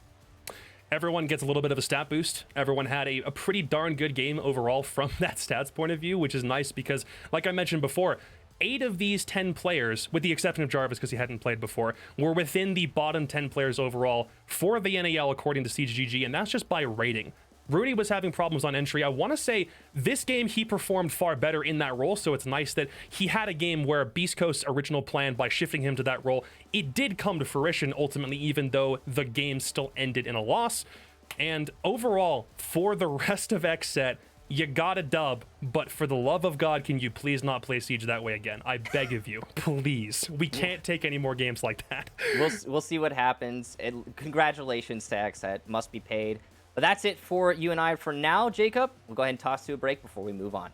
Everyone gets a little bit of a stat boost. Everyone had a pretty darn good game overall from that stats point of view, which is nice because, like I mentioned before, 8 of these 10 players, with the exception of Jarvis because he hadn't played before, were within the bottom 10 players overall for the NAL according to CGG, and that's just by rating. Rudy was having problems on entry. I want to say this game he performed far better in that role, so it's nice that he had a game where Beast Coast's original plan by shifting him to that role, it did come to fruition ultimately, even though the game still ended in a loss. And overall, for the rest of XSET, you got a dub, but for the love of God, can you please not play Siege that way again? I beg of you, please. We can't take any more games like that. We'll see what happens. Congratulations to XSET. Must be paid. But that's it for you and I for now, Jacob. We'll go ahead and toss to a break before we move on.